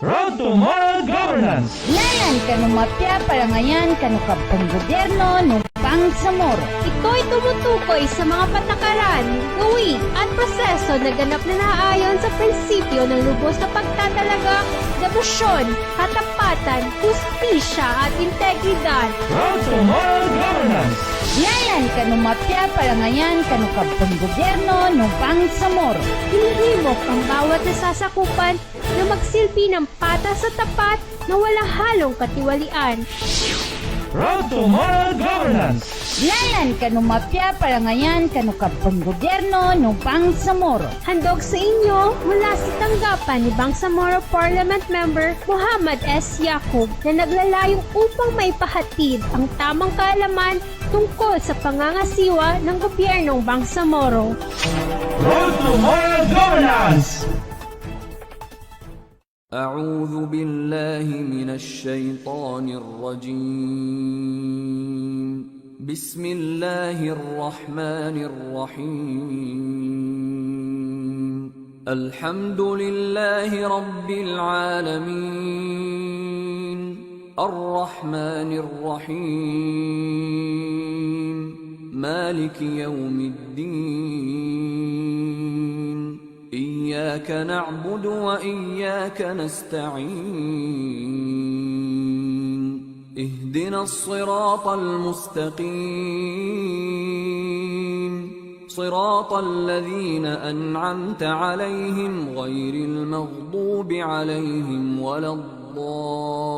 Road to Moral Governance. Nayan kanumapya parangayan kanukapang gobyerno nung Bangsamoro. Ito'y tumutukoy sa mga patakaran, gawin at proseso na ganap na naayon sa prinsipyo ng lubos na pagtatalaga, debosyon, katapatan, hustisya at integridad. Road to Moral Governance. Nayan kanumapya parangayan kanukapang gobyerno nung Bangsamoro. Hinihimok ang bawat nasasakupan na magsilbi ng patas at tapat na walang halong katiwalian. Road to Moral Governance. Nayan kanumapya parangayan kanukapang gobyerno nung Bangsamoro. Handog sa inyo mula sa tanggapan ni Bangsamoro Parliament Member Muhammad S. Yacub na naglalayong upang maipahatid ang tamang kaalaman tungkol sa pangangasiwa ng gobyernong Bangsamoro. Road to Moral Governance. أعوذ بالله من الشيطان الرجيم بسم الله الرحمن الرحيم الحمد لله رب العالمين الرحمن الرحيم مالك يوم الدين إياك نعبد وإياك نستعين اهدنا الصراط المستقيم صراط الذين أنعمت عليهم غير المغضوب عليهم ولا الضالين.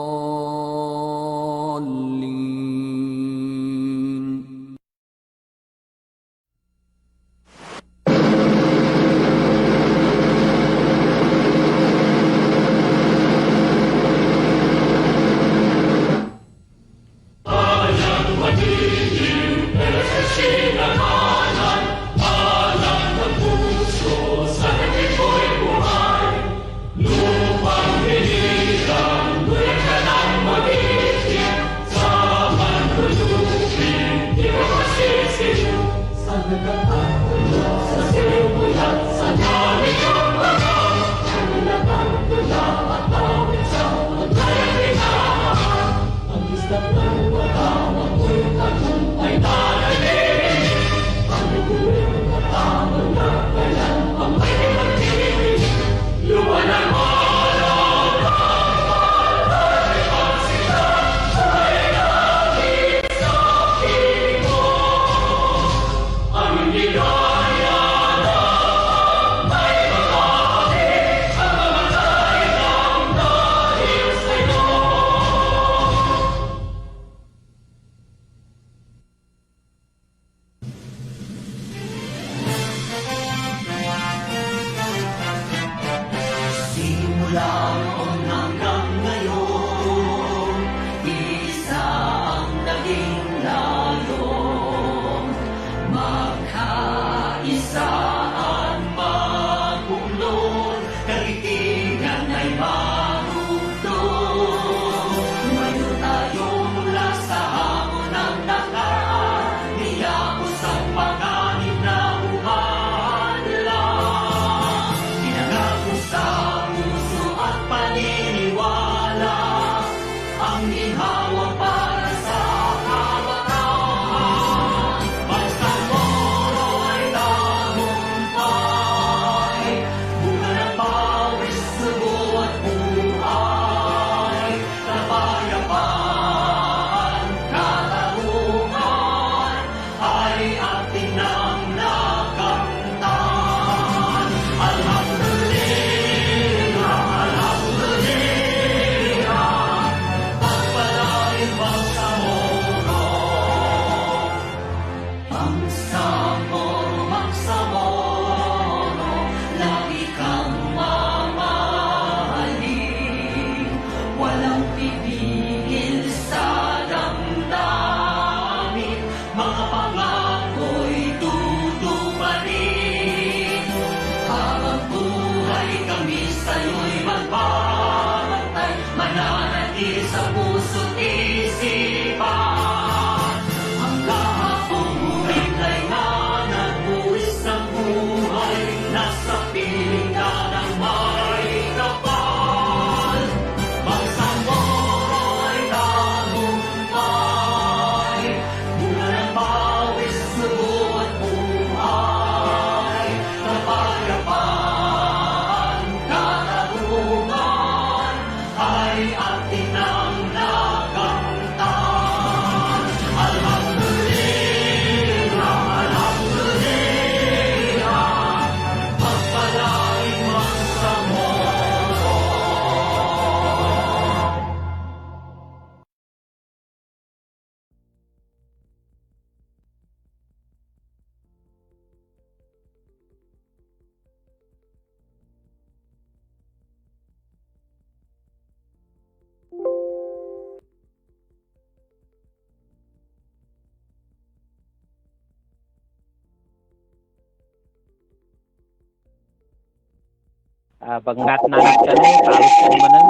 Bangnat nanak kanu kalut kanu manan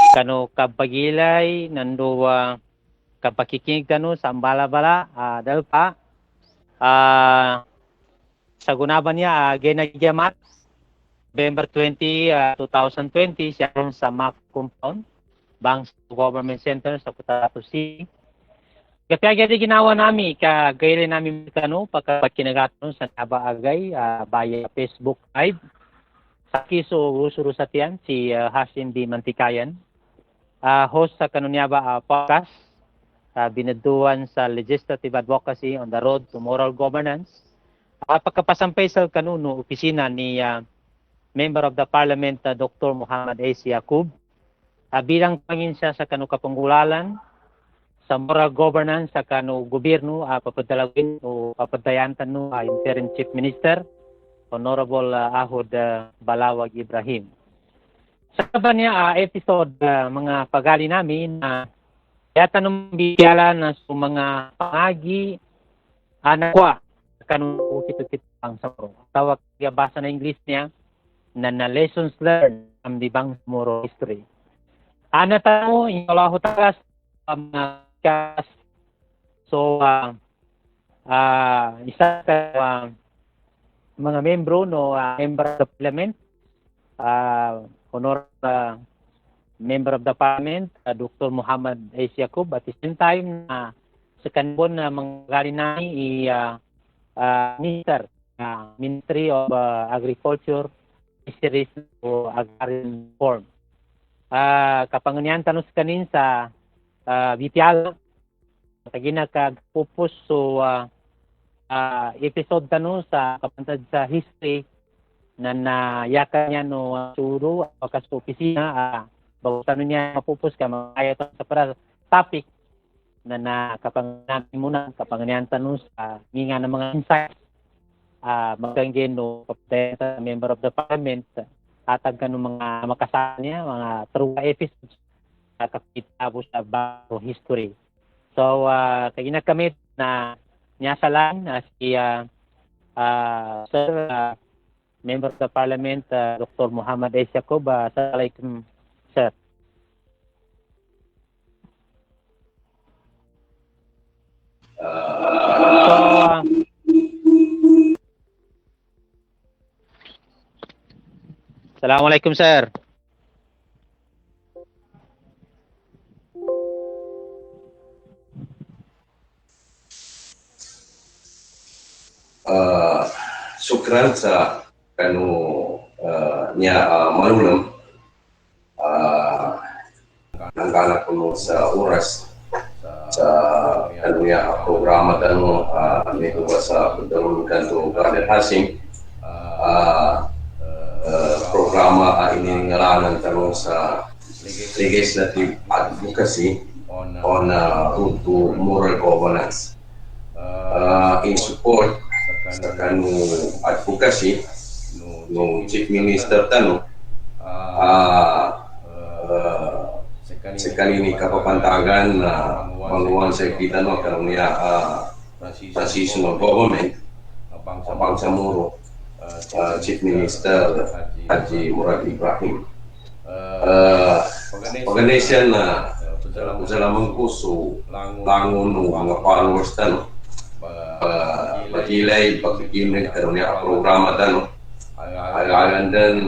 kanu kabagilay nando kapakikinig kanu sa bala-bala dahil pa sa gunaban niya ginagyamat November 20, 2020 siya ron sa MAC compound Bangs Government Center sa Cotabato City. Kaya ginawa namin kagayli namin kanu pagkakinagaton sa Nabaagay via Facebook Live. Sa kiso usuro sa tiyan si Hasim D. Mantikayan, host sa kanunyaba podcast, binaduan sa Legislative Advocacy on the Road to Moral Governance. Pagkapasampay sa kanuno opisina ni Member of the Parliament Dr. Muhammad S. Yaqub, bilang pangin siya sa kanu kapangulalan sa moral governance sa kanu gobyerno papadalawin o papadayantan no Interim Chief Minister Honorable Ahod Balawag Ibrahim. Sa ba niya episode mga pagali namin yata nung biyala na sa mga pangagi anakwa kanong ukit-ukit ang samoro. Tawag niya basa na English niya na lessons learned from the Bangsamoro history. Ana tao ingalaho tagas mga cast. So isa ka mga membro no member of the parliament honor member of the parliament Dr. Muhammad S. Yaqub at the same time sa kanbon na mga nami minister Ministry of Agriculture, Fisheries o Agrarian Reform. Kapangyarihan tanong kanin sa BPL kagina kagpupos so episode tanong sa kapantad sa history na nayakan niya no suro akas opisina bago tanong niya mapupos ka makaya sa para topic na kapangyarihan tanong sa nga ng mga insights magkanggen no kapatid member of the parliament atag kanong mga makasama niya mga true episodes kapitabo sa bago history. So kagina kami na niya sa line si Sir member of the parliament Dr. Muhammad S. Yaqub. Assalamualaikum sir. Assalamualaikum sir. Syukran sa niya malulam nanggalak ko sa oras sa niya programa nito sa pagdalulugan to Brother Hasim programa iningalanan tanong sa legislative advocacy on road to moral governance in support sa kanong advocacy no Chief Minister tanong sa kanini kapapantagan na manguwan sa kita no kanong niya transitional government Bangsamoro Chief Minister Haji Murad Ibrahim organization na lamang ko so langon ng mga followers tanong magilay pagkikinig karon niya programa tanong alalan din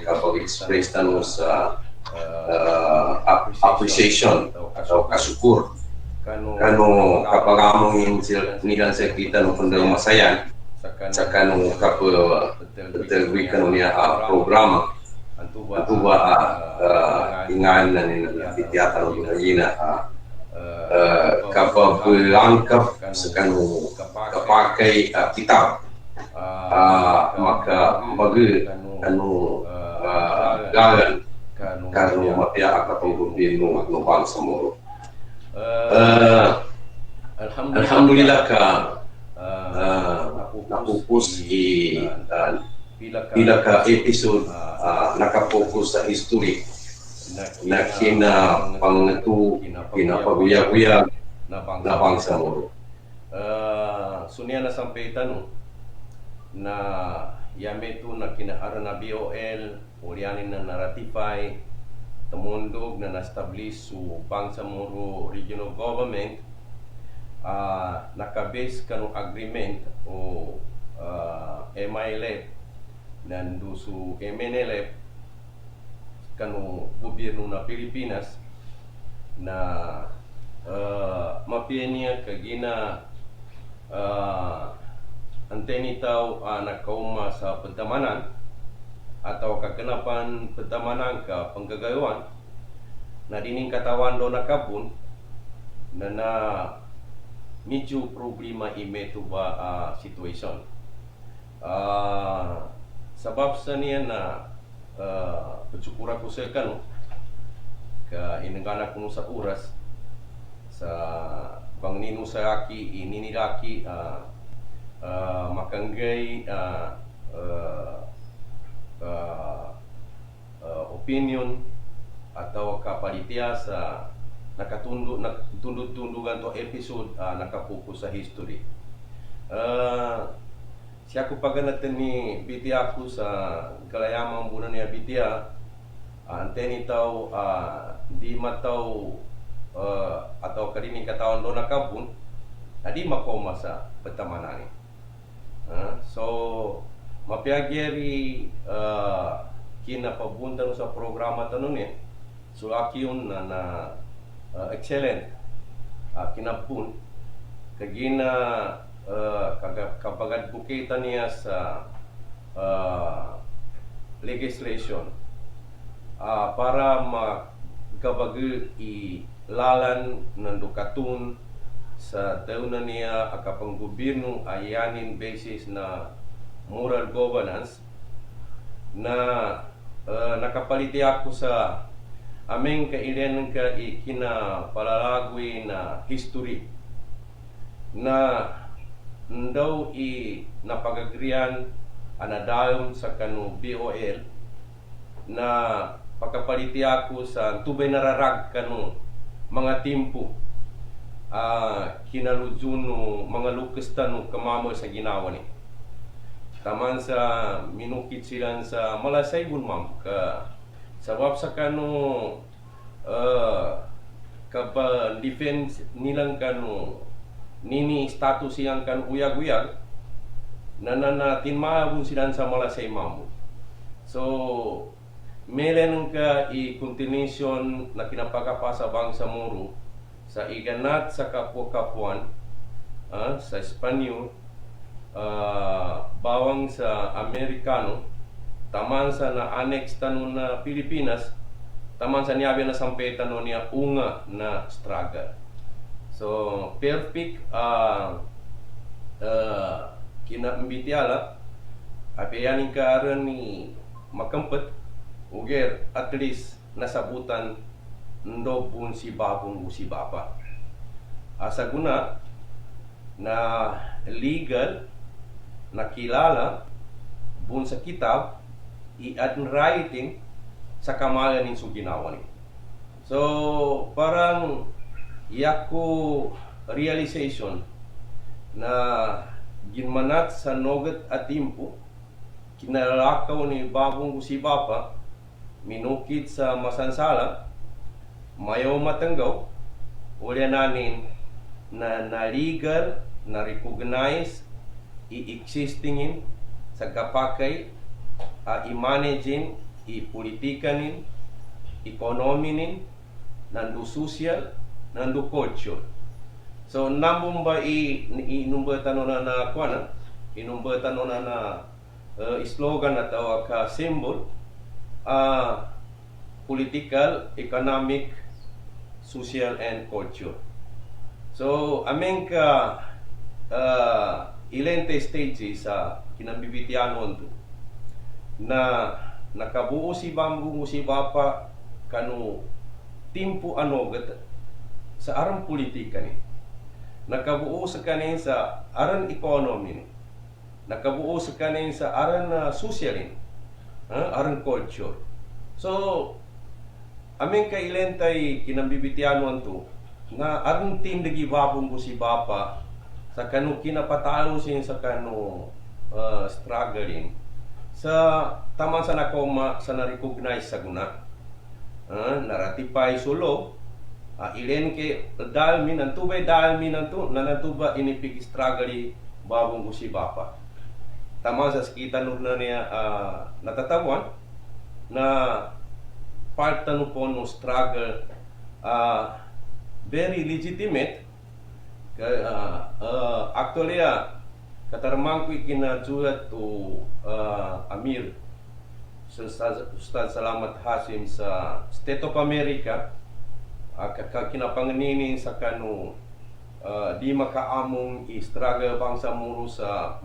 kapag express tanong sa appreciation atau kasukur kano kapag among nilang sa kita ng kundang masayan sa kanong betul kano niya programa anto ba ingan na nilitiyata ng Pagina kapag angkap sa kanong kapakai kitab maka kano galan kano mapya akatong gobyerno ng Bangsamoro. Alhamdulillah ka napupus pila ka episode nakapokus sa history na kinapangatu kinapaguyag-uyag na Bangsamoro. Sunia na sampai tanong na yame tu na kinaaran na BOL ulianin na na-ratify tumundog na na-establish su Bangsamoro Regional Government nakabase kanong agreement o MILF nandu su MNLF kanong gobyerno na Pilipinas na mapianya kagina antenitaw nakauma sa pagdamanan atau kaganapan pagdamanan ka panggagawan na dining katawan do nakabun na medyo problema imeto ba situation sabab sa niya na patsukura ko sa kano ka inangana ko sa oras sa pangnino sa aki ininilaki makanggay opinion atau kapalitiya sa nakatundud-tundugan to episode nakapokus sa history. Siya ko paganatan ni BTA ko sa kalayamang bunan niya BTA anteni tao di mataw atau kadini katawan do nakabun adi makoma sa petamanani. So mapiagyari kina pabuntan sa programa tanong niya so akiyon na excellent kinapun kagina kapag-advocate niya sa legislation para magkabag ilalan ng dukatun sa daunan niya akapang gobyerno ayanin basis na moral governance na nakapaliti ako sa aming kailan ka ikinapalalagwi na history na daw napagagrian anadayon sa kanu BOL na pagkapaliti ako sa tubay nararag kanu mga timpo kinalujuno mga lukistan kamamo sa ginawa ni taman sa minukit silang sa malasay bunmam ka sabab sa kanu kapa defense nilang kanu nini status yang kan uyag-uyag na tinmahapon silang sa malasay mamu so meron ka i-continuation na kinapagapasa Bangsamoro sa iganat sa kapwa-kapwan sa Espanyol bawang sa Amerikano taman sa na-annex tanon na Pilipinas taman sa niyabi na sampetan no niya unga na struggle so perfect kinambitiala apiyanin ka aran ni makampet uger at least nasabutan ndo bun si babong si baba asa guna na legal nakilala bun sa kitab i-add writing sa kamalan ng suginawa ni so parang yako realization na ginmanat sa nogat at timpo kinalakaw ni babong si baba minukit sa masansala mayaw matanggaw uli nanin na legal na recognize i-existingin sa kapakay i-managing i-politikanin ekonominin nandu social nandu culture so nambong ba inumbatan na kuana inumbatan na slogan atau ka symbol political, economic, social, and culture. So, aming ka ilente stages sa kinambibitianon to na nakabuo si bambong si bapa kanu timpo anogat sa aran politika ni nakabuo sa kanin sa aran economy ni nakabuo sa kanin sa aran social ni aran culture so aming kailentay kinambibitianon to na aran tindagi babong ko si bapa sa kanu kinapatalo sin sa kanu struggling sa taman sa nakoma sa na-recognize sa guna. Na-ratify solo, ilen ke dahil minanto na nantuba inipig struggle babong usibapa. Tama sa sekitar na niya natatawan na part po no struggle very legitimate. Actually, katarmang ko ikinajuhat to Amir Ustad Salamat Hasim sa State of America, kinapanganinin sa kanu di makaamong i-struggle bangsa muro sa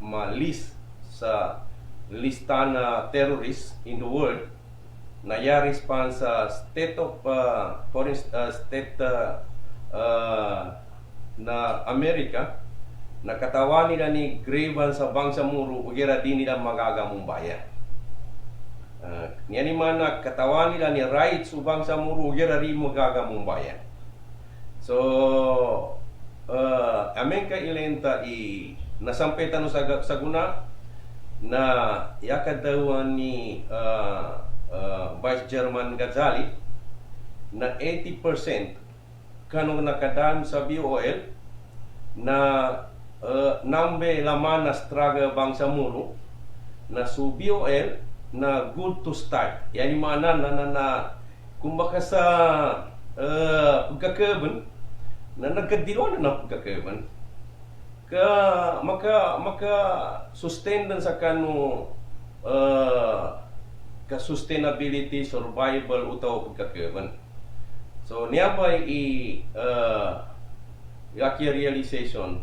ma-list sa lista na terrorists in the world. Nayaris pa sa State of State na Amerika, nakatawan nila ni Graven sa bangsa muro ugera di nila magagamong bayan. Niyan man nakatawan nila ni rights sa bangsa muro ugera ri magagamong bayan. So amen ka ilenta nasampetan sa guna na yakadawan ni Vice Chairman Ghazali na 80% kanong nakadaan sa BOL na nambe laman na struggle bangsa muro na su BOL na good to start. Yani mana na kumbaga sa pagkakaban na nagkadilo na pagkakaban maka sustain dan sa kanu ka sustainability, survival utaw pagkakaban. So niya ba yaki realization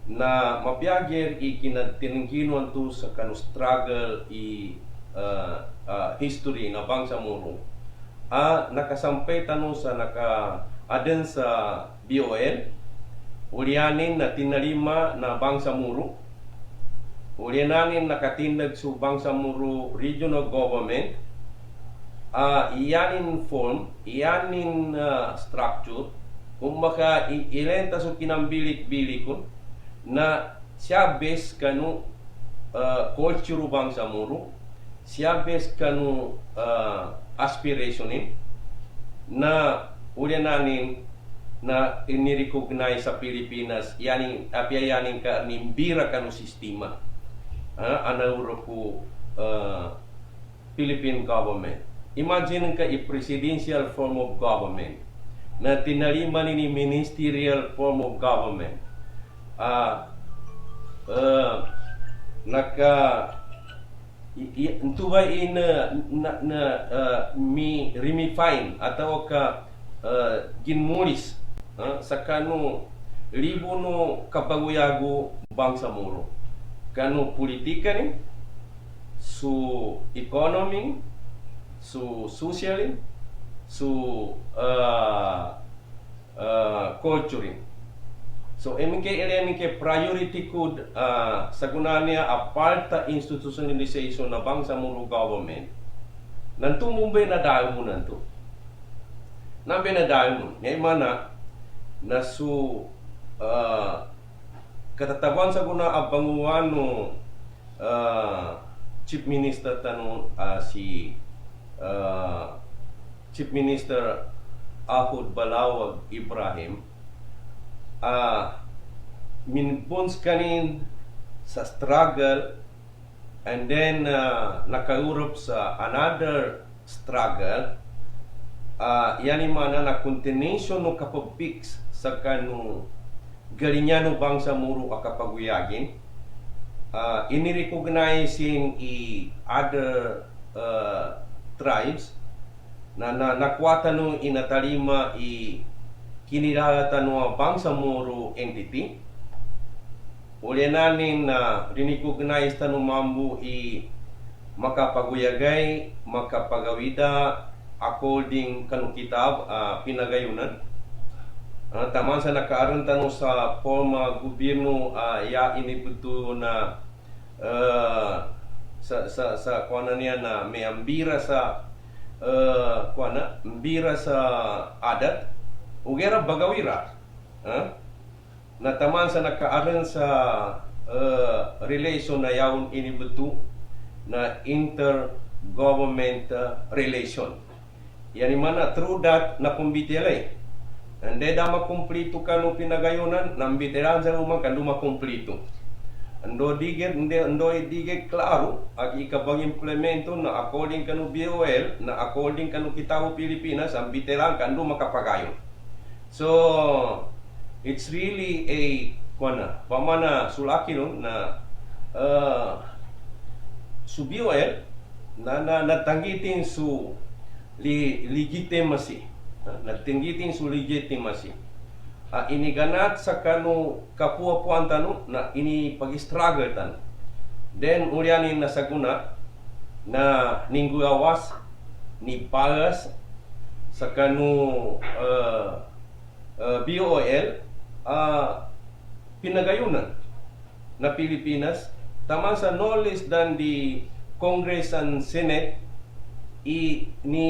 na mapiyagir kinagtiningkinuan to sa kanu struggle history na bangsa muro nakasampay tanong sa naka-aden sa BOL ulianin na tinalima na bangsa muro ulianin nakatindag sa bangsa muro regional government iyanin form iyanin structure kung maka ilenta sa kinambilik-bilik ko na siya base kanu culture bangsa muro siya base kanu aspirationin na uliananin na inirecognize sa Pilipinas yaning apiayanin ka nimbira kanu sistema anauro ko Philippine government. Imagine ka presidential form of government na tinalima ni ministerial form of government. Ito ba mi remifine atau ka ginmulis sa kanu libo no kapaguyago bangsa muro kanu politika ni su economy su social su culture. So MK priority ko sa gunanya aparta institutionalization na bangsa muro government nanto Mumbai na dahil mo nanto nabe na dahil mo ngayon mana na su katataban sa guna abanguan no Chief Minister tanong si Chief Minister Ahud Balawag Ibrahim minbons kanin sa struggle and then nakaurop sa another struggle yani mana na continuation no kapapix sa kanu galinyano bangsa muro akapaguyagin inirecognizing other tribes na nakwata no inatalima kinilata no bangsa muro entity uliananin na recognize tanu mambu makapaguyagay makapagawida according kanu kitab pinagayunan taman sa nakaaron tanu sa forma gobyerno ya inibuto na sa kuana niya na may ambira sa ambira sa adat ugera bagawira na taman sa nakaaron sa relation na yaon inibuto na intergovernment relation. Yan mana through that na kumbitelay. Ande da makumplito kanu pinagayunan, nambiteran sa umang kandu makumplito. Ando digit klaro ag ikabang implemento na according kanu BOL, na according kanu Kitawo Pilipinas, ang biteran kandu makapagayon. So it's really a pamana sulaki no na su BOL na natanggitin su legitimacy, natanggitin su legitimacy. Iniganat sa kanu kapuapuan tanu na ini pag-struggle tanu. Then ulyanin na saguna na ninggu awas ni paras sa kanu BOL pinagayunan na Pilipinas tama sa no less than the Congress and Senate ni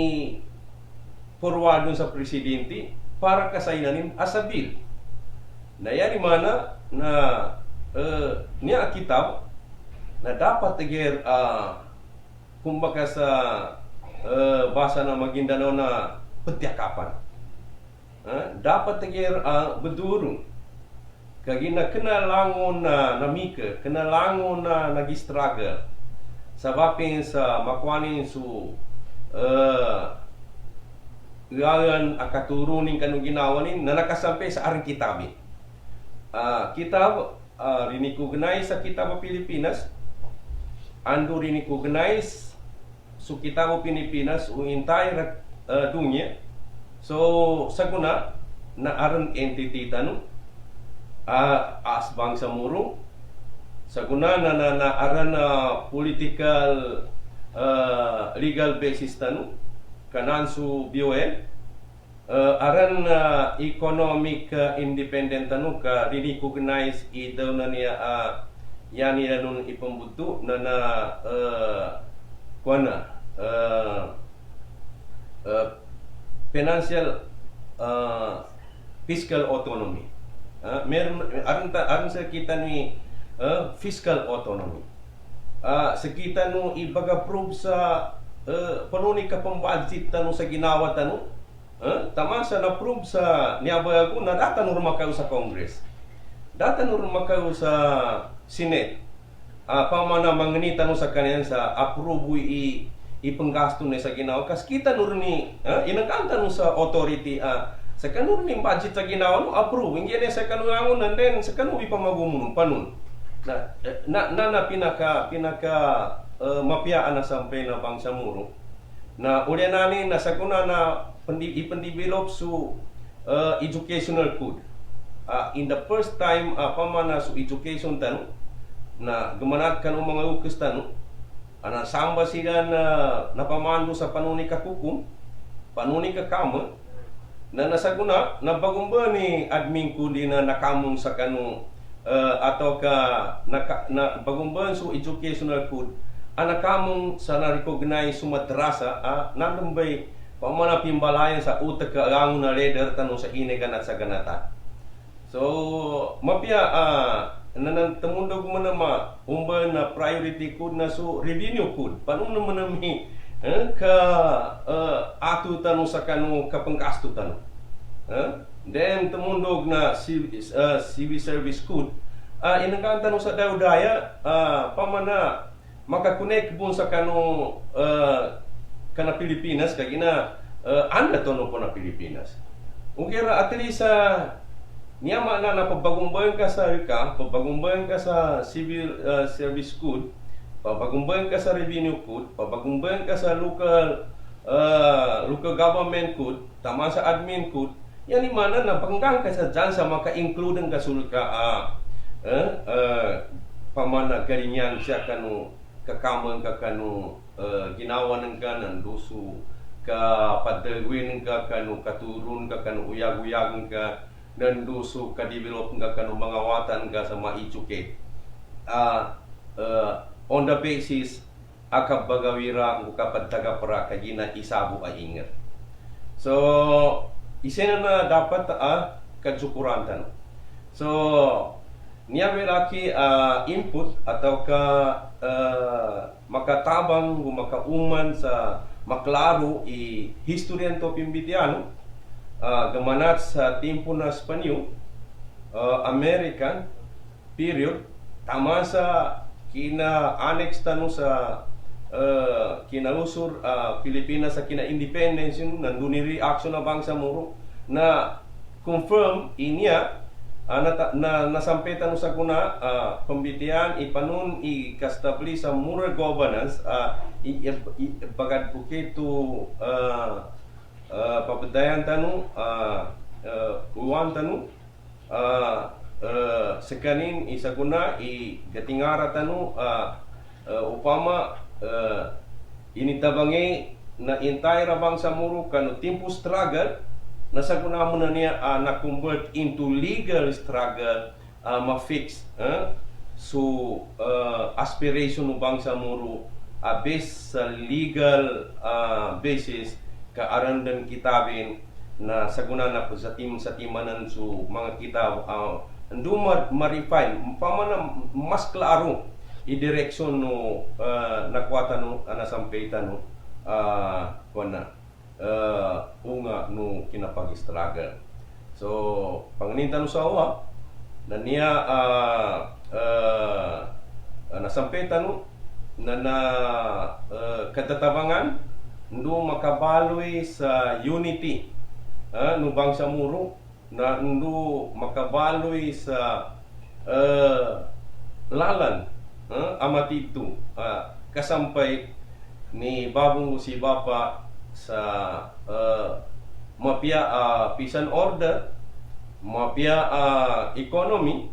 forward sa presidente para kasaynanin as a bill. Na yan mana na niya kitab na dapat tiger kumbaga sa basa na Maguindanao na petyakapan. Dapat tiger bedurung kagina kenalangon na namika, kenalangon na nag-struggle sabapin sa makwanin su gayan akaturunin kanong ginawanin na nakasampai sa aring kitabi. Kitab rini-recognize sa Kitawo Pilipinas, ando rini-recognize su Kitawo Pilipinas o entire dunia. So saguna na aron entity tanu as bangsa murong saguna na aran political legal basis tanu kanan su BOL aran economic independent tanu ka recognize ito na niya yani na nun ipambuto na financial fiscal autonomy. Meron aron sa kita ni fiscal autonomy. Sa kita no ibaga-prove sa panuni ka pambudget tanu sa ginawa tanu. Tama sa na-prove sa niabago na data norma kayo sa Congress. Data norma kayo sa Senate. Pamana manganita no sa kaniyan sa approve ipanggasto na sa ginawa. Kas kita nurni inagkanta no sa authority sa kanun ni budget sa ginawa no approve. Hindi na sa kanungangon and then sa kanun ipamagumunong panun. Na pinaka mapiaan na sampay na bangsa muro na ulyanani na sakuna na ipandevelop su educational code. In the first time pamana su education tanu na gumanat kanong mga ukis tanu ana samba sila na napamando sa panuni ka hukum, panuni ka kama na nasaguna na bagumba ni admin kundi na nakamong sa kanong atau ka na bagumban su educational code anakamong sa na-recognize su madrasa nanambay pamana pimbalayan sa utak ka arangon na leader tanong sa inegan at sa ganata. So mapya nanantamundog mo na umba na priority code na su revenue code paano naman nami ka ato tanong sa kanong kapangkasto tanong. Then tumundog na civil service code. Inangkan tanong sa daw-daya pamana makakonek bun sa kanong kana Pilipinas kag ina anda tono po na Pilipinas. Ungkira at least niyama na pabagumbayan ka sa pabagumbayan ka sa civil service code, pabagumbayan ka sa revenue code, pabagumbayan ka sa local government code, tama sa admin code. Yan ni mana na panggang ka sa dyan sa maka-include ang kasul ka pamana galinyan siya kanu kakamang ka kanu ginawa ng ka nanduso ka padagwin ka kanu katurun ka kanu uyag-uyagan ka nanduso ka develop ka kanu mga watan ka sa ma-educate on the basis akab bagawira ko kapag tagapara kagina isabu ay ingat. So isena na dapat kadsukuran tan. So niya laki input atau makatabang o makauman sa maklaro i historian to Pimbitiano gamanat sa timpo na Spanyo American period tama sa kina-annex tano sa kinausur Pilipinas sa kina-independence yun nandun ni reaction na Bangsamoro na confirm inya na nasampetan sa kuna pembitian ipanun i-kastabli sa moral governance bagad bukit to papedayan tanu uwan tanu sekanin isaguna i gatingara tanu upama initabangi na entire Bangsamoro kanu timpo struggle nasaguna mo na niya na-convert into legal struggle ma-fix so aspiration ng Bangsamoro based sa legal basis kaarandan kitabin na saguna na po sa timanan so mga kitab ando ma-refine pamana mas klaro i-direksyon no nakwata no nasampeitan no kuana unga no kinapag-struggle. So, panganintan no sa uwa, na niya nasampetan no, na katatabangan, ndo makabaloy sa unity no Bangsamoro, na ndo makabaloy sa lalan amatito kasampay ni Babong Usibapa sa mapia peace and order, mapia economy,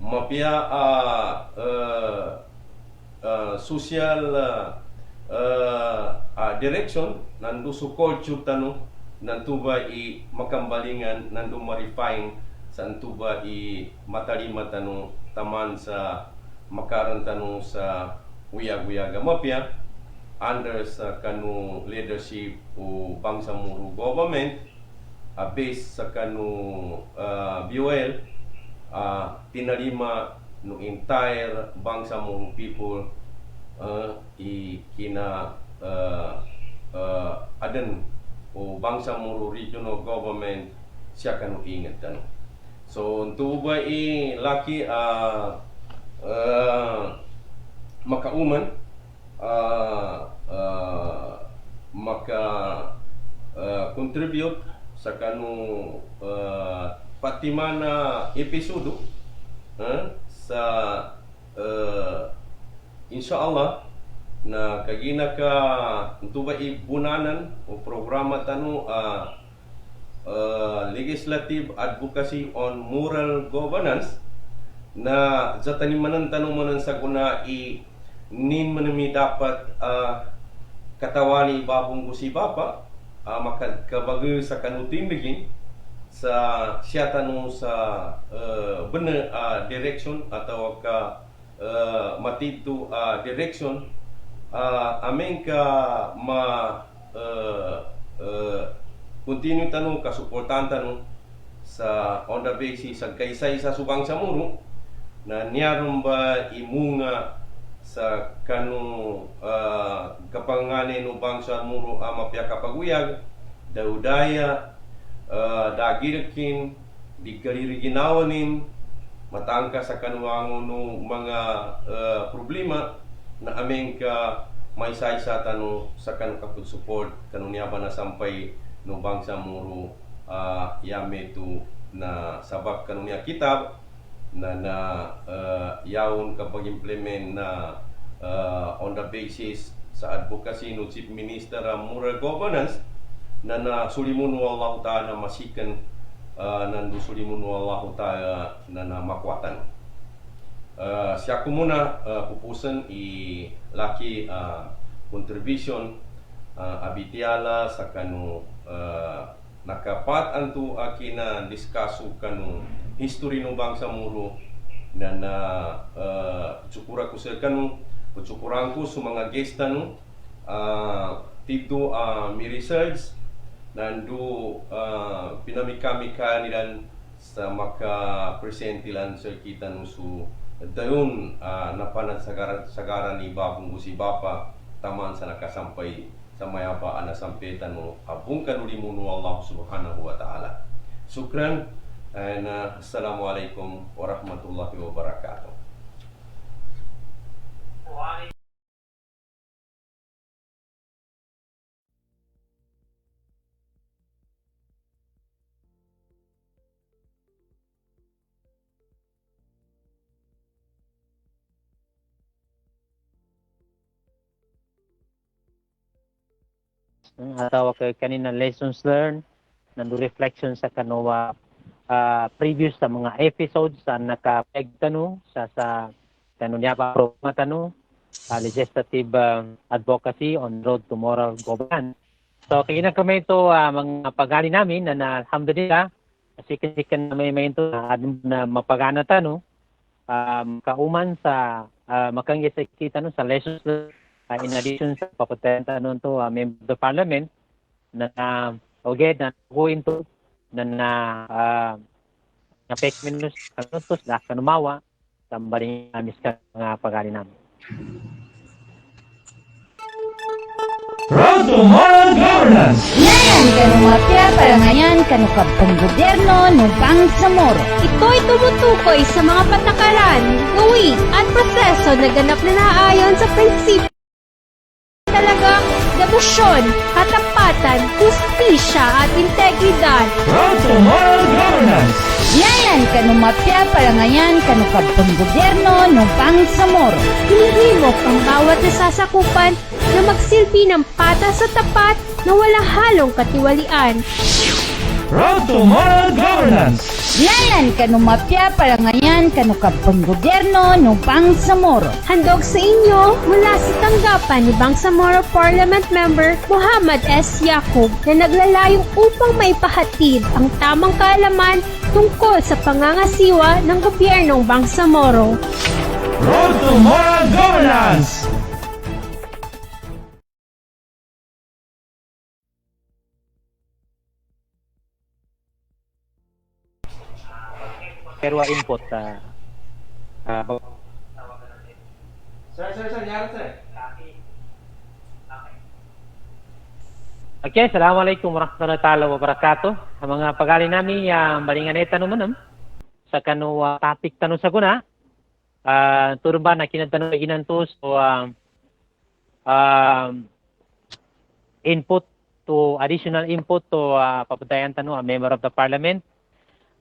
mapia social direction nandu su culture tanu nantuba i makambalingan nandu ma-refine santuba i matalima tanu taman sa makaran tanu sa uyag-uyaga mapia under sa kanu leadership o Bangsamoro government based sa kanu BOL tinalima no entire Bangsamoro people i kina adan o Bangsamoro regional government siya kanu ingat tanu so tuba i laki makauman maka contribute sa kanu patimana episodo sa insyaallah na kagina ka tuba ibunanan o programa tanu legislative advocacy on moral governance na zatanimanan tanumanan sa guna i nin manami dapat katawani Babong Usibapa makabagay sa kanutindigin sa siya tanong sa benar direction atau ka matito direction amin ka continue tanong kasuportan tanong sa on the basis sa kaysay sa Bangsamoro na niyaron ba imunga sa kanu kapangane no Bangsamoro mapya kapaguyag daudaya dagirkin dikaliriginawanin matangka sa kanuango no mga problema na aming ka may saysa tano sa kanu kapag support kanu niya ba na sampay no Bangsamoro yame to na sabab kanu niya kitab na yaon kapag implement na on the basis sa advocacy no Chief Minister moral governance na sulimun wallahu ta'ala masikan nandu sulimun wallahu ta'ala na makwatan siya ko muna pupusan i laki contribution abitiala sa kanu nakapat antu akina diskaso kanu history ng Bangsamoro na tsukura ko sa kanu tsukuran ko sa mga guest tanu tito mi research nandu pinamika-mika nilan sa maka-presente lang sa kita no su dayon napanad sagaran ni Babong Gusibapa taman sa nakasampay sa mayabaan na sampetan mo abong kanuli mo no Allah subhanahu wa ta'ala. Sukran and assalamualaikum warahmatullahi wabarakatuh. Atau kanina lessons learned, nandu reflection sa kanawa previous sa mga episodes sa nakapegtano sa kanunya pa programa legislative advocacy on road to moral governance. So kina kami ito mga pagali namin na alhamdulillah kasi may ito na mapagana tano kauman sa makangisa kita sa lessons learned. In addition sa papatenta nun to member of the parliament na na going to na pek minus kanutos na kanumawa tambaling amis ka mga pagali namin. Road to moral governance. Ngayon kanumapya parangayan kanukabang gobyerno ng Bangsamoro. Ito'y tumutukoy sa mga patakaran, gawin at proseso na ganap na naayon sa prinsipyo talaga, debosyon, katapatan, hustisya at integridad. Road to moral governance. Ngayon kanumapya parangayan kanukabang gobyerno ng Bangsamoro. Hinihimok ang bawat nasasakupan na magsilbi ng patas sa tapat na walang halong katiwalian. Road to moral governance. Ngayon kanumapya parangayan kanukabang gobyerno ng Bangsamoro. Handog sa inyo mula sa tanggapan ni Bangsamoro Parliament Member Muhammad S. Yacoob na naglalayong upang maipahatid ang tamang kaalaman tungkol sa pangangasiwa ng gobyernong Bangsamoro. Road to moral governance. Pero input Sir, yaran sir. Okay, assalamualaikum warahmatullahi wabarakatuh. Ang mga pagali namin balingan eta naman sa kanu topic tanong sa guna. Turun ba na kinatano inantos so input to additional input to papadayan tanong a member of the parliament.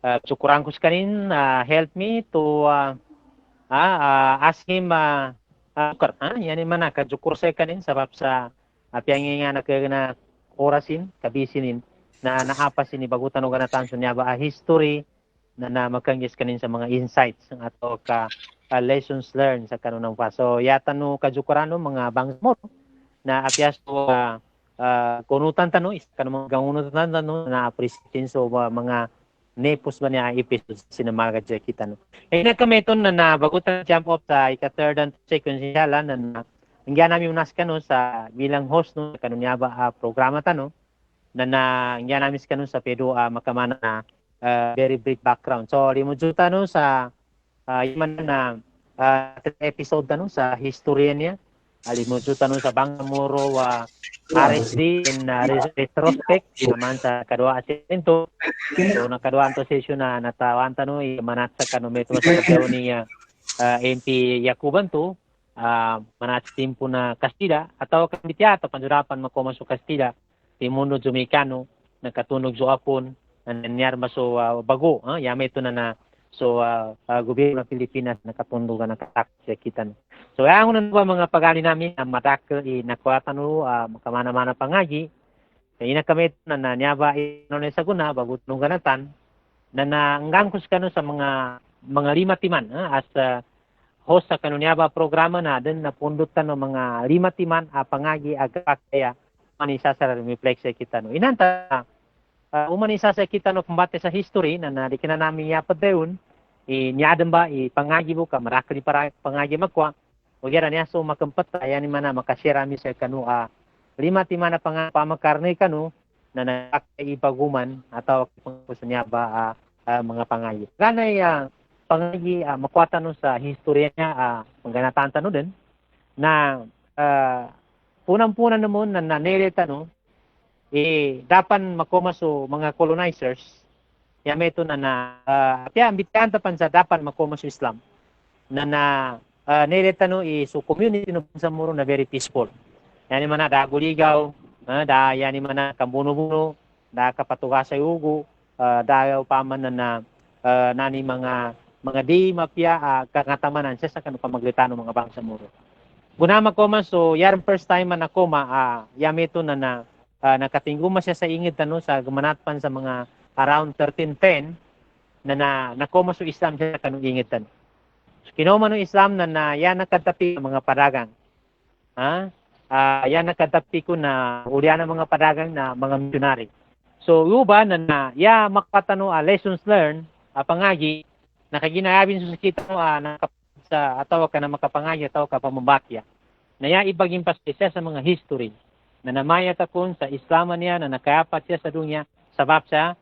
Syukuran ko kanin help me to ask him yan man kajukur sa kanin sabab sa apyang nga na orasin kabisinin na naapasin ni bagutan og ganatan so niya ba history na magkanggis kanin sa mga insights ato ka lessons learned sa kanunang pa. So yata no kajukurano mga Bangsamoro na apyas to kunutan tanong is kanang mga kunutan tanong na appreciate so mga nepos ba niya episode sinamaga dyan kita no. Nagkameton na bagutan jump off sa ika-third and second siya na hingga namin unas kano sa bilang host no kanunya ba programa tano na hingga namin kano sa pedo makamana na very brief background. So limo juta no sa yaman na episode tano sa history niya. Limo juta no sa Bangsamoro RSD in retrospect naman sa kadua asento. So nakadua anto session na natawan tano manat sa kanometro sa kadeo ni MP Yacuban to manat timpo na Kastila atau kambitya atau panjurapan makomaso Kastila timuno Jamaicano nakatunog Japon nanyar maso bago yame ito na so gobyerno ng Pilipinas nakatundugan ng katak sa kita. So ang unang mga pagali namin matak nakuatan no makamana-mana pangagi kaya kami na nyaba ino na saguna bago nung ganatan na ngangus kano sa mga lima timan as host sa kanunyaba programa na din na pundutan ng mga lima timan pangagi agak kaya manisa sa reflex sa kita no inanta umanisa sa kita no pambate sa history na di kina namin yapad dayon niyadan ba pangagi mo ka marakali para pangagi magkwa o gyara niya so makampat ayan ni mana makashare mi sa kanu lima timan na pamakarne kanu na nakaibaguman atau gusto niya ba mga pangayi. Ganay pangayi makuha no sa history niya pangganatan no din na punang-puna naman na nanelita no dapan makomaso mga colonizers yameto na kaya ambitahan tapan sa dapan makomaso Islam na nelita no so community no Bangsamoro na very peaceful. Yani man da guligaw da yani man kambuno-buno da kapatugasay ugo dayaw paman na nani mga di mapya kangatamanan siya sa kanu pamaglitano mga Bangsamoro. Bunama ko man so yarang first time man ako yameto na nakatingguma siya sa ingid tano sa gumanatpan sa mga around 1310 na nakoma so Islam siya sa kanong ingid tano. So, kinoma no Islam na yan nakatapi mga padagang. Yan nakatapi ko na ulian ng mga padagang na mga missionary. So uba na ya makpatano lessons learned pangagi nakaginayabin sa kita no sa ataw ka na makapangagi ataw ka pamambakya. Na ya ibaging pasisa sa mga history na namaya takon sa Islaman niya na nakayapat siya sa dunya sabab sa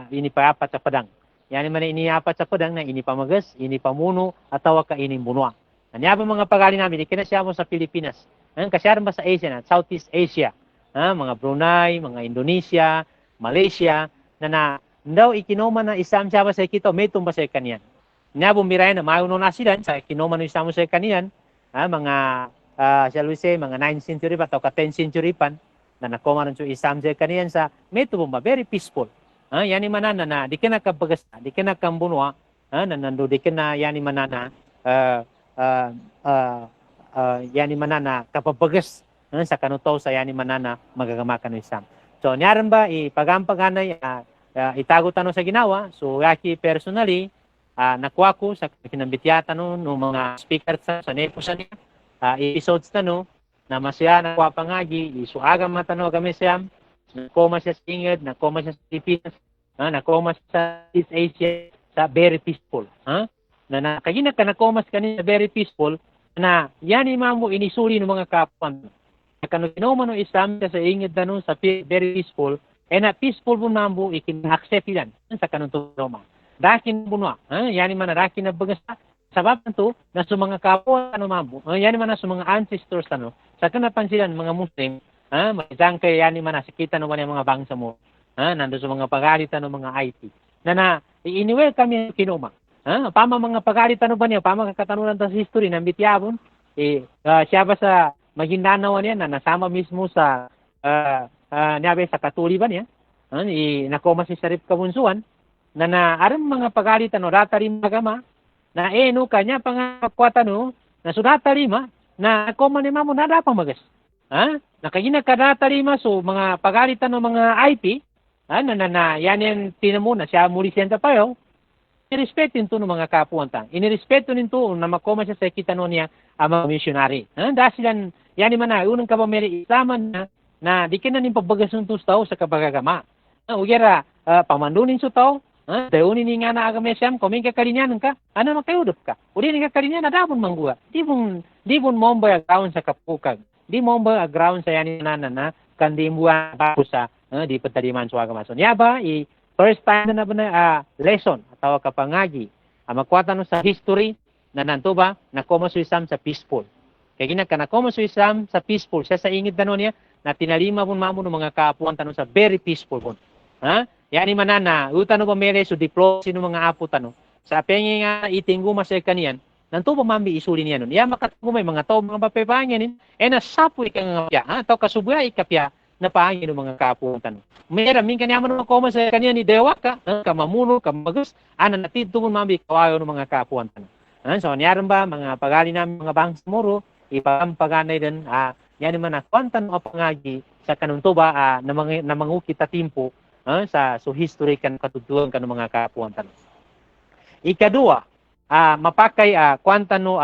inipayapat sa padang. Yan man iniyapat sa padang na inipamagas, inipamuno ataw ka inimbunwa. Anya ba mga pagali namin ikinasya mo sa Pilipinas. Kasyaran ba sa Asia na Southeast Asia, mga Brunei, mga Indonesia, Malaysia na daw ikinoma na Islam siya ba sa kita may tumba sa kaniyan. Nya bumiray na mayuno na sila sa kinoma ng Islam sa kaniyan, mga shall we say, mga 9th century pa, o 10th century pa, na nakoma rin sa Islam sa kaniyan sa Metubumba, very peaceful. Yani manana na, di ka nakabagasta, di ka nakambunwa, nando di ka na, yani manana, yani manana, kapabagas, sa kanuto sa yani manana, magagamakan ng Islam. So, niyaran ba, ipagampaganay, itago tanong sa ginawa, so, yaki personally, nakuha ko sa kinambityata no mga speaker sa neposa niya, episodes na masya nakuha pangagi, isuagang matano kami siya, nakoma siya sa inged, nakoma siya sa Pilipinas, nakoma siya sa East Asia, sa very peaceful. Na nakaginag ka nakoma sa kanina very peaceful, na yan imamo inisuli ng mga kapuan. Kano kinoma no Islam sa inged na sa very peaceful, na peaceful po mambo ikin-accept ilan sa kanong tuloma. Dakin bunwa, yani man dakin na bagas sabab nito na sa mga kapwa mambo, yani man sa mga ancestors sa kanapansilan mga Muslim, magdang kay yani man sikita no mga Bangsamoro, nando sa mga pagalitan ng mga IT. Na iniwel kami kinoma. Pama mga pagalitan ba niya, pama katanunan ta sa history ng bityabon, siya ba sa maginanawa niya na nasama mismo sa niyabe sa Katuli ba niya? Nakoma si Sarip Kabunsuan, na aram mga pagalitan no ratari magama na no kanya pangakwatan no na sudatari ma na koma ni mamo nada pa magas nakagina ka ratari ma so mga pagalitan no mga IP na yan yung tinamo na siya muli siya tapayo irespeto nito no mga kapuan ta inirespeto nito na makoma siya sa kita no niya ang mga missionary dahil silan yan man na unang kabameri Islaman na di ka na nin pabagas ng tustaw sa kabagagama ugyara pamandunin sa tao dayunin ni nga na agame siyam, kuming kakalinyanan ka, ano makayudop ka? Uli ni kakalinyanan, adapon mangguha. Di bon momboy aground sa kapukag. Di momboy aground sa yanin na kandi buwan bago sa di pataliman sa agamason. Yaba, first time na lesson, atawa kapangagi, makwata no sa history, na nanto ba, nakoma sa Islam sa peaceful. Kaya ginag ka nakoma sa Islam sa peaceful, siya sa ingid na niya, na tinalima bon mamo ng mga kapuan tanong sa very peaceful bon. Yani manana, utano ba mere so diplomacy no mga apo tano. Sa pengi nga itinggo masay kaniyan, nanto ba mambi isuli niya nun. Ya makatungo may mga tao mga papepangin na sapoy ka nga pya, taw kasubuya ikapya na paangin no mga kapo tano. Mera min kanya man ko sa kaniya ni dewa ka, kamamuno, kamagus, ana natidto mo mambi kawayo no mga kapo tano. So niyaran ba mga pagali namin mga Bangsamoro, ipampaganay din yan man kwantan o pangagi sa kanunto ba na mangukita timpo sa history kan katutuan kan mga kapuan tanong. Ikadua, mapakay kwantano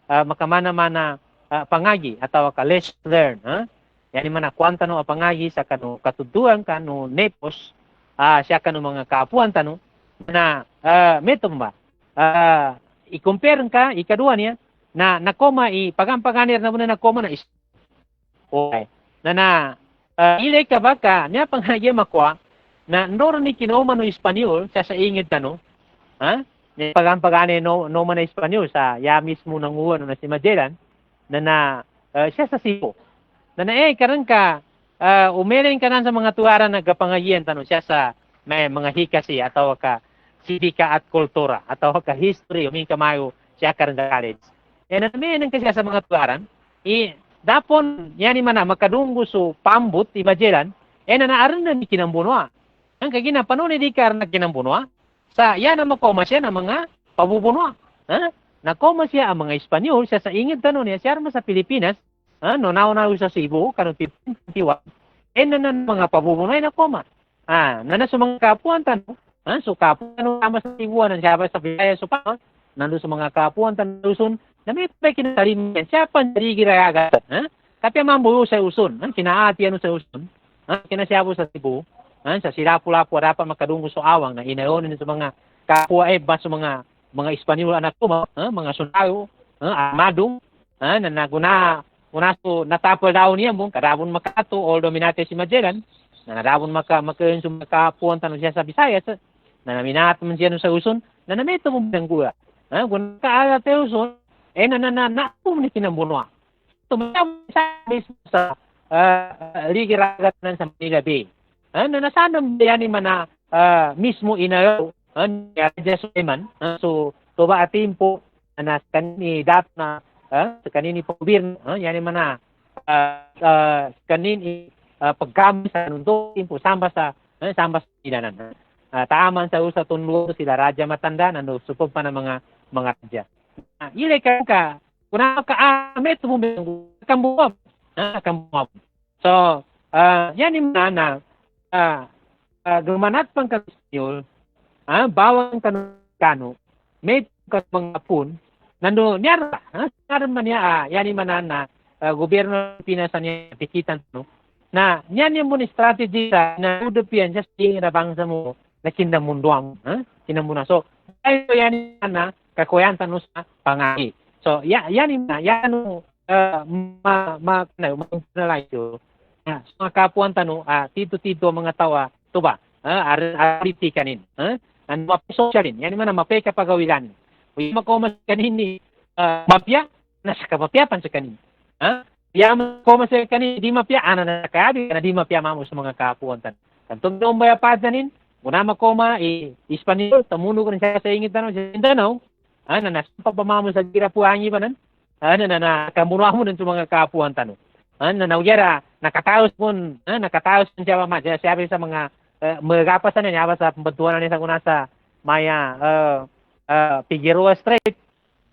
makamana-mana pangagi atawa ka let's learn. Yani man kwantano pangagi sa kanu katutuan kanu nepos siya kanu mga kapuan tanong na metom ba. I-compare ka ikadua niya na nakoma pagampaganir na muna nakoma na is. Okay. Na ilay ka ba ka niya pangagi makwa na ndoro ni kinoma no Espanyol siya sa ingid tano, ha? Ni pagane no man na Espanyol sa ya mismo ng uwan na si Magellan na siya sa Cebu. Na karon ka umiling ka na sa mga tuwaran na gapangayen tano siya sa may mga hikasi atau ka sidika at kultura atau ka history umin kamayo siya karon college. Nanaminan ka siya sa mga tuwaran dapon yani man makadunggo so pambut ti Magellan nanaaron na ni kinambunwa. Ang kagina panon ni kar na kinambunwa sa yan na makoma siya ng mga pabubunwa. Ha? Nakoma siya ang mga Espanyol siya sa ingid tanon niya siya sa Pilipinas. No nauna sa Cebu karon 1521. Na mga pabubunwa na koma. Nana sa mga kapuan tanong. So kapuan no tama sa Cebuan ang siya sa Visayas so pa. Nando sa mga kapuan tanong Luzon na may kinatalim yan. Siya pan dirigiragat. Tapi mambuyo sa Uson. Kinaati ano sa Uson. Kinasiyabo sa Cebu. Sa Sirapu-Lapu dapat makadunggo sa awang na inayon sa mga kapwa sa mga Espanyol anak ko, mga sundalo, armado, na naguna so natapol daw niya mo kadabon makato all dominate si Magellan, na nadabon makayon sa mga kapuan tanong siya sa Visayas, na naminat man siya sa Uson, na namito mo binangguya. Kung kaala tayo Uson, na ni kinambunwa. Tumayang sa ligiragat ng sa Manila Bay. Nasanam yan man na mismo inayo Raja Suleiman so tuba atimpo na kanini dat na sa kanini gobyerno yan man na kanini pagkami sa nundo timpo samba sa ilanan taaman sa usa tunlo sila Raja Matanda nando supog pa ng mga raja ilay ka kuna ka amet mo kambuab so yan man na gumanat pang Espanyol, bawang kano, may mga pun, nando niyara, man niya, yan man na gobyerno ng Pinas niya tikitan no, na yan yung muna strategy na udupian just yung nabangsa mo na kinamunduang, kinamunduang. So, tayo yan na kakuyan tanong sa pangahi. So, yan yung mga kapuan tanong, tito-tito mga tawa, tuba, ariti kanin. Ano mapiso siya rin. Yan naman na mapay kapagawilan. Uy, makomas kanin ni mapya, nasa kamapyapan sa kanin. Yan makomas sa kanin, di mapya, na nakabi, na di mapya mamo sa mga kapuan tanong. Kantong doon ba yapad na nin, muna makoma, Espanyol, tamuno ko rin siya sa ingit tanong, sa Mindanao, na nasampa pa mamo sa girapuangi pa nan, na kamunuha mo din sa mga kapuan tanong. Na nagyara nakataos siya mama siya sa mga magapasan niya sa pembentuan niya sa kuna sa maya Figueroa Street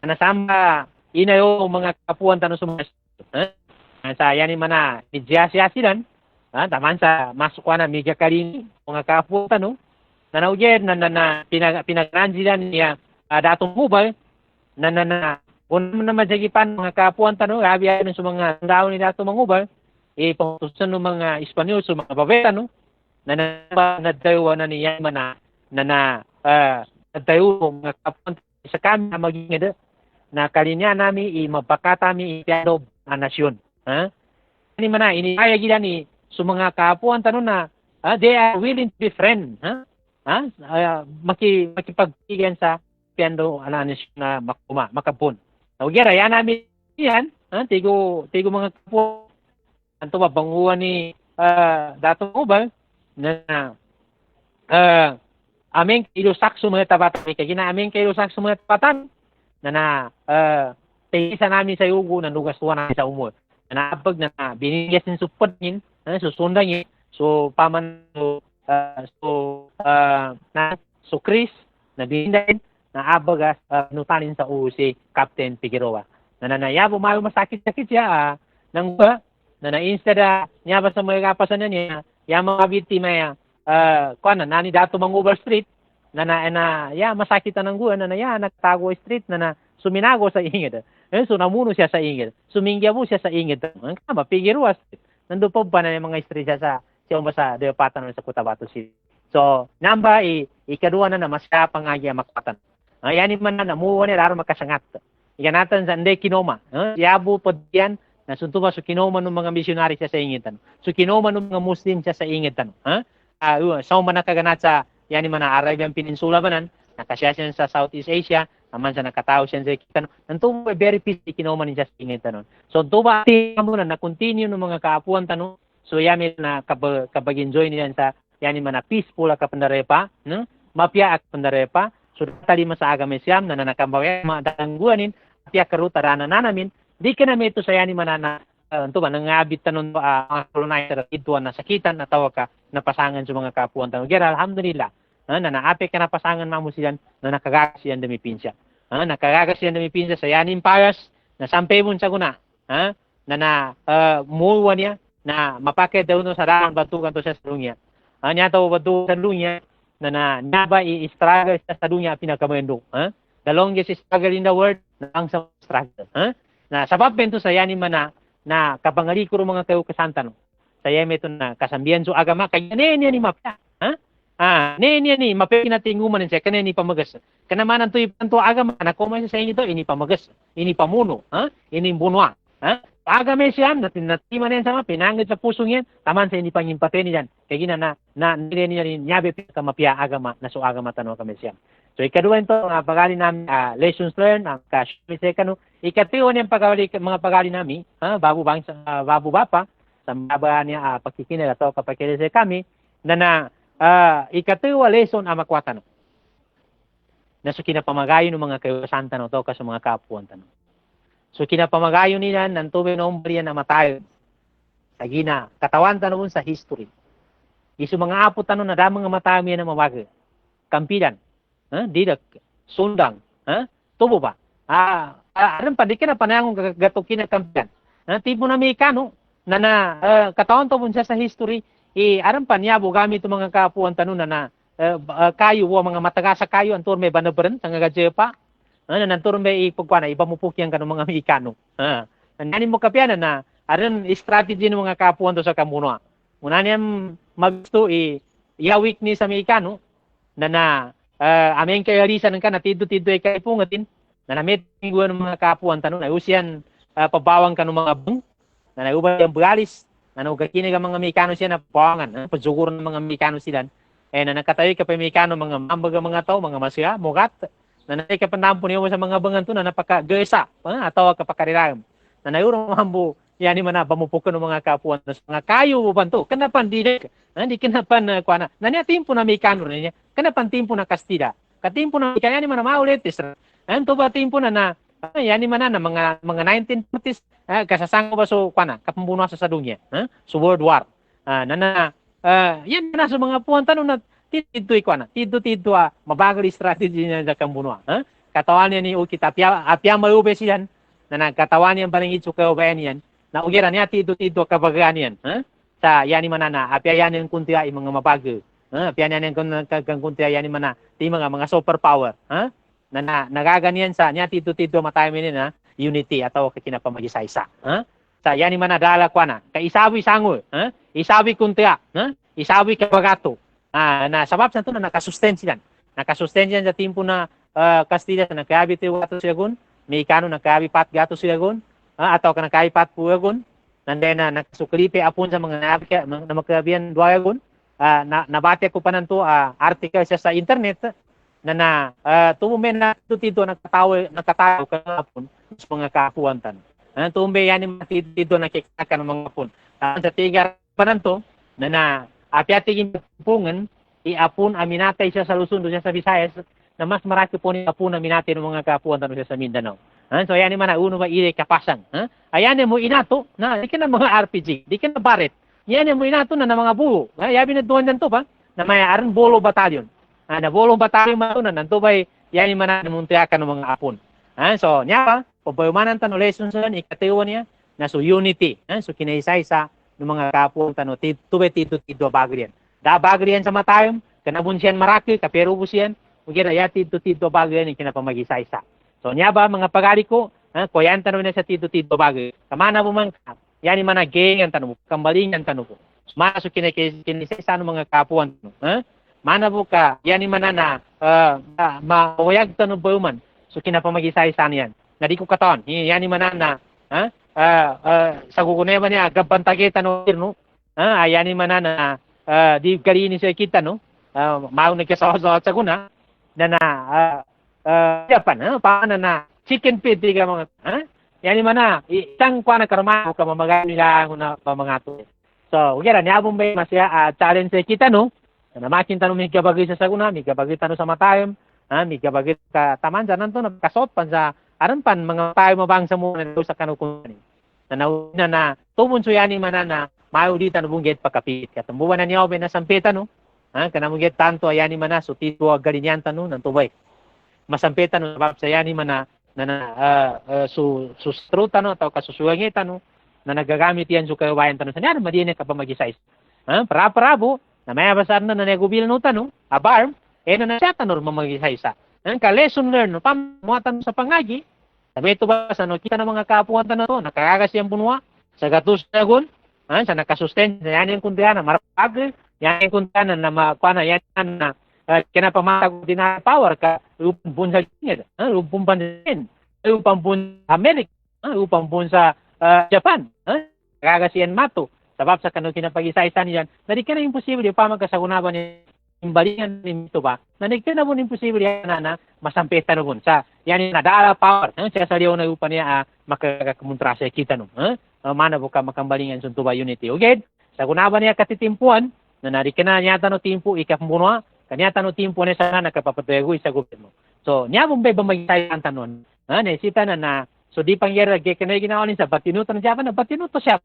nasamba inayo mga kapuan tanong sa sa yani mana siya silan taman sa masuk na media karini mga kapuan tanong na nagyer na pinagranjilan niya datong mobile na kung naman jagipan mga kapuan tanong, gabi yan sa mga tao nila ito mangubal, pangutusan ng mga Espanyol, sa mga babeta, no? Na nadayo na niya man na nadayo mga kapuan sa kami na maging na kalinya namin mapakata mi itiado ang nasyon. Ini mana, inihaya gila ni sa mga kapuan tanong na they are willing to be friend. Makipagpigan sa piando ang nasyon na makapun. Nagyara, yan namin yan. Tigo mga kapo. Anto ba, banguan ni Datong Ubal na aming ilusak sa mga tabatan. Kaya na aming ilusak sa mga tabatan na tigisa namin sa yugo na nugastuhan namin sa umol. Na naapag na binigyan sin supot nin, susundan nin. So, paman so Chris na binigyan na abagas nutanin sa si Captain Figueroa. Na nanayabo mayo masakit-sakit siya nang na instead niya ba sa mga kapasan niya ya mga biktima nani dato Mangubar Street na masakitan ng guwan na nagtago street na suminago sa ingid. So namuno siya sa ingid. Sumingya mo siya sa ingid. Ang kama Figueroa Street. Nando pa ba na mga street siya sa sa Deopatan sa Cotabato City. So namba ikaduha na mas kapangagi makatan. Yan man na namuha ni raro makasangat. Yan natin sa Ande Kinoma. Yabo po diyan na suntuba so kinoma ng mga missionary siya sa ingitan. So kinoma ng mga Muslim siya sa ingitan. so man nakaganat sa yani man Arabian Peninsula manan, nakasya siya sa Southeast Asia, naman sa nakatao siya sa kita. Nanto very peaceful kinoman niya sa tingin tanon. So tuba mo na continue ng mga kaapuan tanon. So yami na kapag-enjoy niyan sa yani man peaceful ka pandarepa, no? Mapya ak pandarepa. So tali sa agama Islam na nakambawya madangguanin, pya karuta rana namin, di ka na ito sa yani man na tuba nangabit tanon ang colonizer ito na sakitan na tawa ka napasangan sa mga kaapuan tanon. Gira alhamdulillah. Na naapi ka na pasangan mo siyan na nakagagas siyan dami pinsya. Nakagagas siyan dami pinsya sa yanin payas na sampay mo sa guna. Muwa niya na mapakit daw no sa daan batukan to sa lunya. Nya to batukan sa lunya na naba i-struggle sa lunya pinakamendo. The longest struggle in the world ang sa struggle. Na sabab bento sa yanin man na kabangali ko mga kayo kasantan. Sa yeme to na kasambian so agama kaya ni mapya. Ni mapeki na tinguman siya kana ni pamagas. Kana manan to ipanto agama na kuma sa inyo to ini pamagas, ini pamuno, ini bunwa, agama siya natima niyan sama pinangit sa puso niyan, taman sa ini pangimpate niyan. Kaya gina na niya nyabe ka mapia agama na so agama tanong kami siya. So ikaduwa ito ang pagali namin lessons learned ang kasi kanu ikatiwa niyang pagali mga pagali namin, babu bapa sa mga niya pagkikinala to kapag kami na ikatiwa lesson ang makwatan. Na so kinapamagayon ng mga kayusan tanong to sa mga kapuan tanong. So kinapamagayon nila ng tubig na umbriyan na matayo. Sa gina, katawan tanong sa history. Isu mga apo tanong na damang matayo yan na mamaga. Kampidan. Didak. Sundang. Tubo ba? Aram pa, di ka na panayang gatukin na kampidan. Tipo na may ikano, na katawan to siya sa history, aram pa niya, gamit itong mga kapuan tanong na kayo, mga matagasa kayo, ang turme banabaran, ang agajepa, ang turme ipagkwana, iba mo pukyan ka ng mga Mexicano. Nanin mo kapyan na, aran strategy ng mga kapuan to sa kamunwa. Muna niyang magsto, iawik ni sa Mexicano, na aming kayo alisan ka, na tido-tido ay kaipungatin, na namit ng mga kapuan tanong, na usyan pabawang ka ng mga bang, na naubay ang bugalis, na nagkakinig ang mga Mexicano siya na pawangan, pagsugur ng mga Mexicano sila, na nakatayo ka pa Mexicano, mga mambaga mga tao, mga masya, mugat, na nakikapanampo niyo sa mga bangan to na napaka-gesa, ataw kapakariragam, na nayurong mambo, yan ni mana, bamupukan ng mga kapuan, na mga kayo banto, kanapan di kanapan, na niya timpo na Mexicano na niya, kanapan timpo na Kastila, katimpo na Mexicano, yan ni mana maulit, to ba timpo na yan ni mana na mga 1940s, kasasang ba so kapambuno sa dunya, so World War. Yan na sa mga puwan tanong na tidto mabagal strategy niya sa kambuno. Katawan niya ni ukita apya mayube siyan na nagkatawan niya paling itsu kayo bayan yan. Na ugira niya tidto kabagan yan. Sa yan ni manana apya yan yung kuntiya mga mabagal. Apya yan yung kuntiya yan ni mana ti mga superpower. Na nagaganyan sa niya tidto matay na unity atau kinapamagisaysa. Sa yani manadala kwa na. Kaisawi sangol. Isawi kuntia. Isawi kabagato. Na sabab sa ito na nakasusten sila. Nakasusten sila sa timpo na Kastila na nakabi 3 gato sila gun. Mexicano nakabi 4 gato sila gun. Atau nakabi 4 puwa gun. Nanday na nakasuklipe apun sa mga na magkabiyan 2 gun. Nabati ko pa nanto article siya sa internet na tumumen na tito nakatawo kahapon sa mga kapuan tan. Tumbe yan yung tito nakikita ng mga kapon. Sa tigar pa nanto na apiatigin pungan iapon aminatay siya sa Luzon siya sa Visayas na mas marami po ni apon aminatay ng mga kapuan tan siya sa Mindanao. So yan yung uno ba ire kapasang. Ayan mo inato na di ka na mga RPG, di ka na baret. Yan mo inato na mga buho. Yabi na doon to ba na may aran bolo batalyon. Na bolong batalyon mo na nanto bay yan yung muntiakan ng mga apon. So niya pa pabayumanan tano lessons yan ikatiwa niya na so unity. So kinaisaysa ng mga kapuan tano tube tito bagrian. Da bagrian sa matayom kanabun siyan maraki kapero ko siyan ugira ya tito bagrian yung kinapamagisaysa. So niya ba mga pagali ko koyan tano na sa tito bagrian. Kamana mo man yan yung mga gang ang tano kambaling ang tano ko. Maso kinaisaysa ng mga kapuan tano. Mana buka, yan ni manana, mawayag tanong bayuman. So kinapamagisay-san yan. Na di ko katawan. Yan ni manana, sa kukunema niya, gabantagi tanong no? Yan ni manana, di kali ini sa kita no mau nagkasawa-sawa sa kuna Japan paano na chicken feed di ka mga yani mana isang kwa na karma ka mamagay nila na pamangato so ugera niabong bay masya challenge sa kita no na makin tanong mi kabagi sa saguna mi kabagi tanong sa matayom mi kabagi ka taman janan to nakasot pan sa aran pan mga tayo mabang sa muna sa kanukuni na tumun so yani mana na mau di tanong bunget pakapit katambuan na niya na sampeta no kanang bunget tanto ayani mana so tito galinyan tanong nan tubay masampetan no bab sa yani mana sustrutan no atau kasusuwangitan no na nagagamit yan so kawayan tanong sa niya madine ka pa mag-size para-parabo na may basar na nanegubil no tanong abarm na siya tanong mamag-isa ka lesson learn no pamuatan sa pangagi sabi ito ba sa no kita na mga kapuan tanong to nakakagas yung bunwa sa gatus na gun sa nakasusten yan yung kundihan na marapag yan yung kundihan na makuha na yan na kena pamatag din na power ka upang bun sa China, upang bansin, upang bun sa Amerika, upang bun sa Japan, kagasiyan mato. Sabab sa kanu kinapag-isa-isa niyan, nadi ka na imposible pa magkasagunaban niya imbalingan nito ba? Nadi ka na bun imposible yan na masampetan na bun sa yan na dala power, siya sa liyaw na upang niya makakamuntra sa kita no. Mana buka makambalingan sunto ba unity. Okay? Sagunaban niya katitimpuan, na nadi ka na niya no timpu ikapmunwa, kanya tanong timpo na sana nakapapatagoy sa gobyerno. So, niya bumbay ba mag-isayan tanon? Naisita na, so di pang yara, kaya ginawalin sa batinuto ng Japan, na batinuto siya.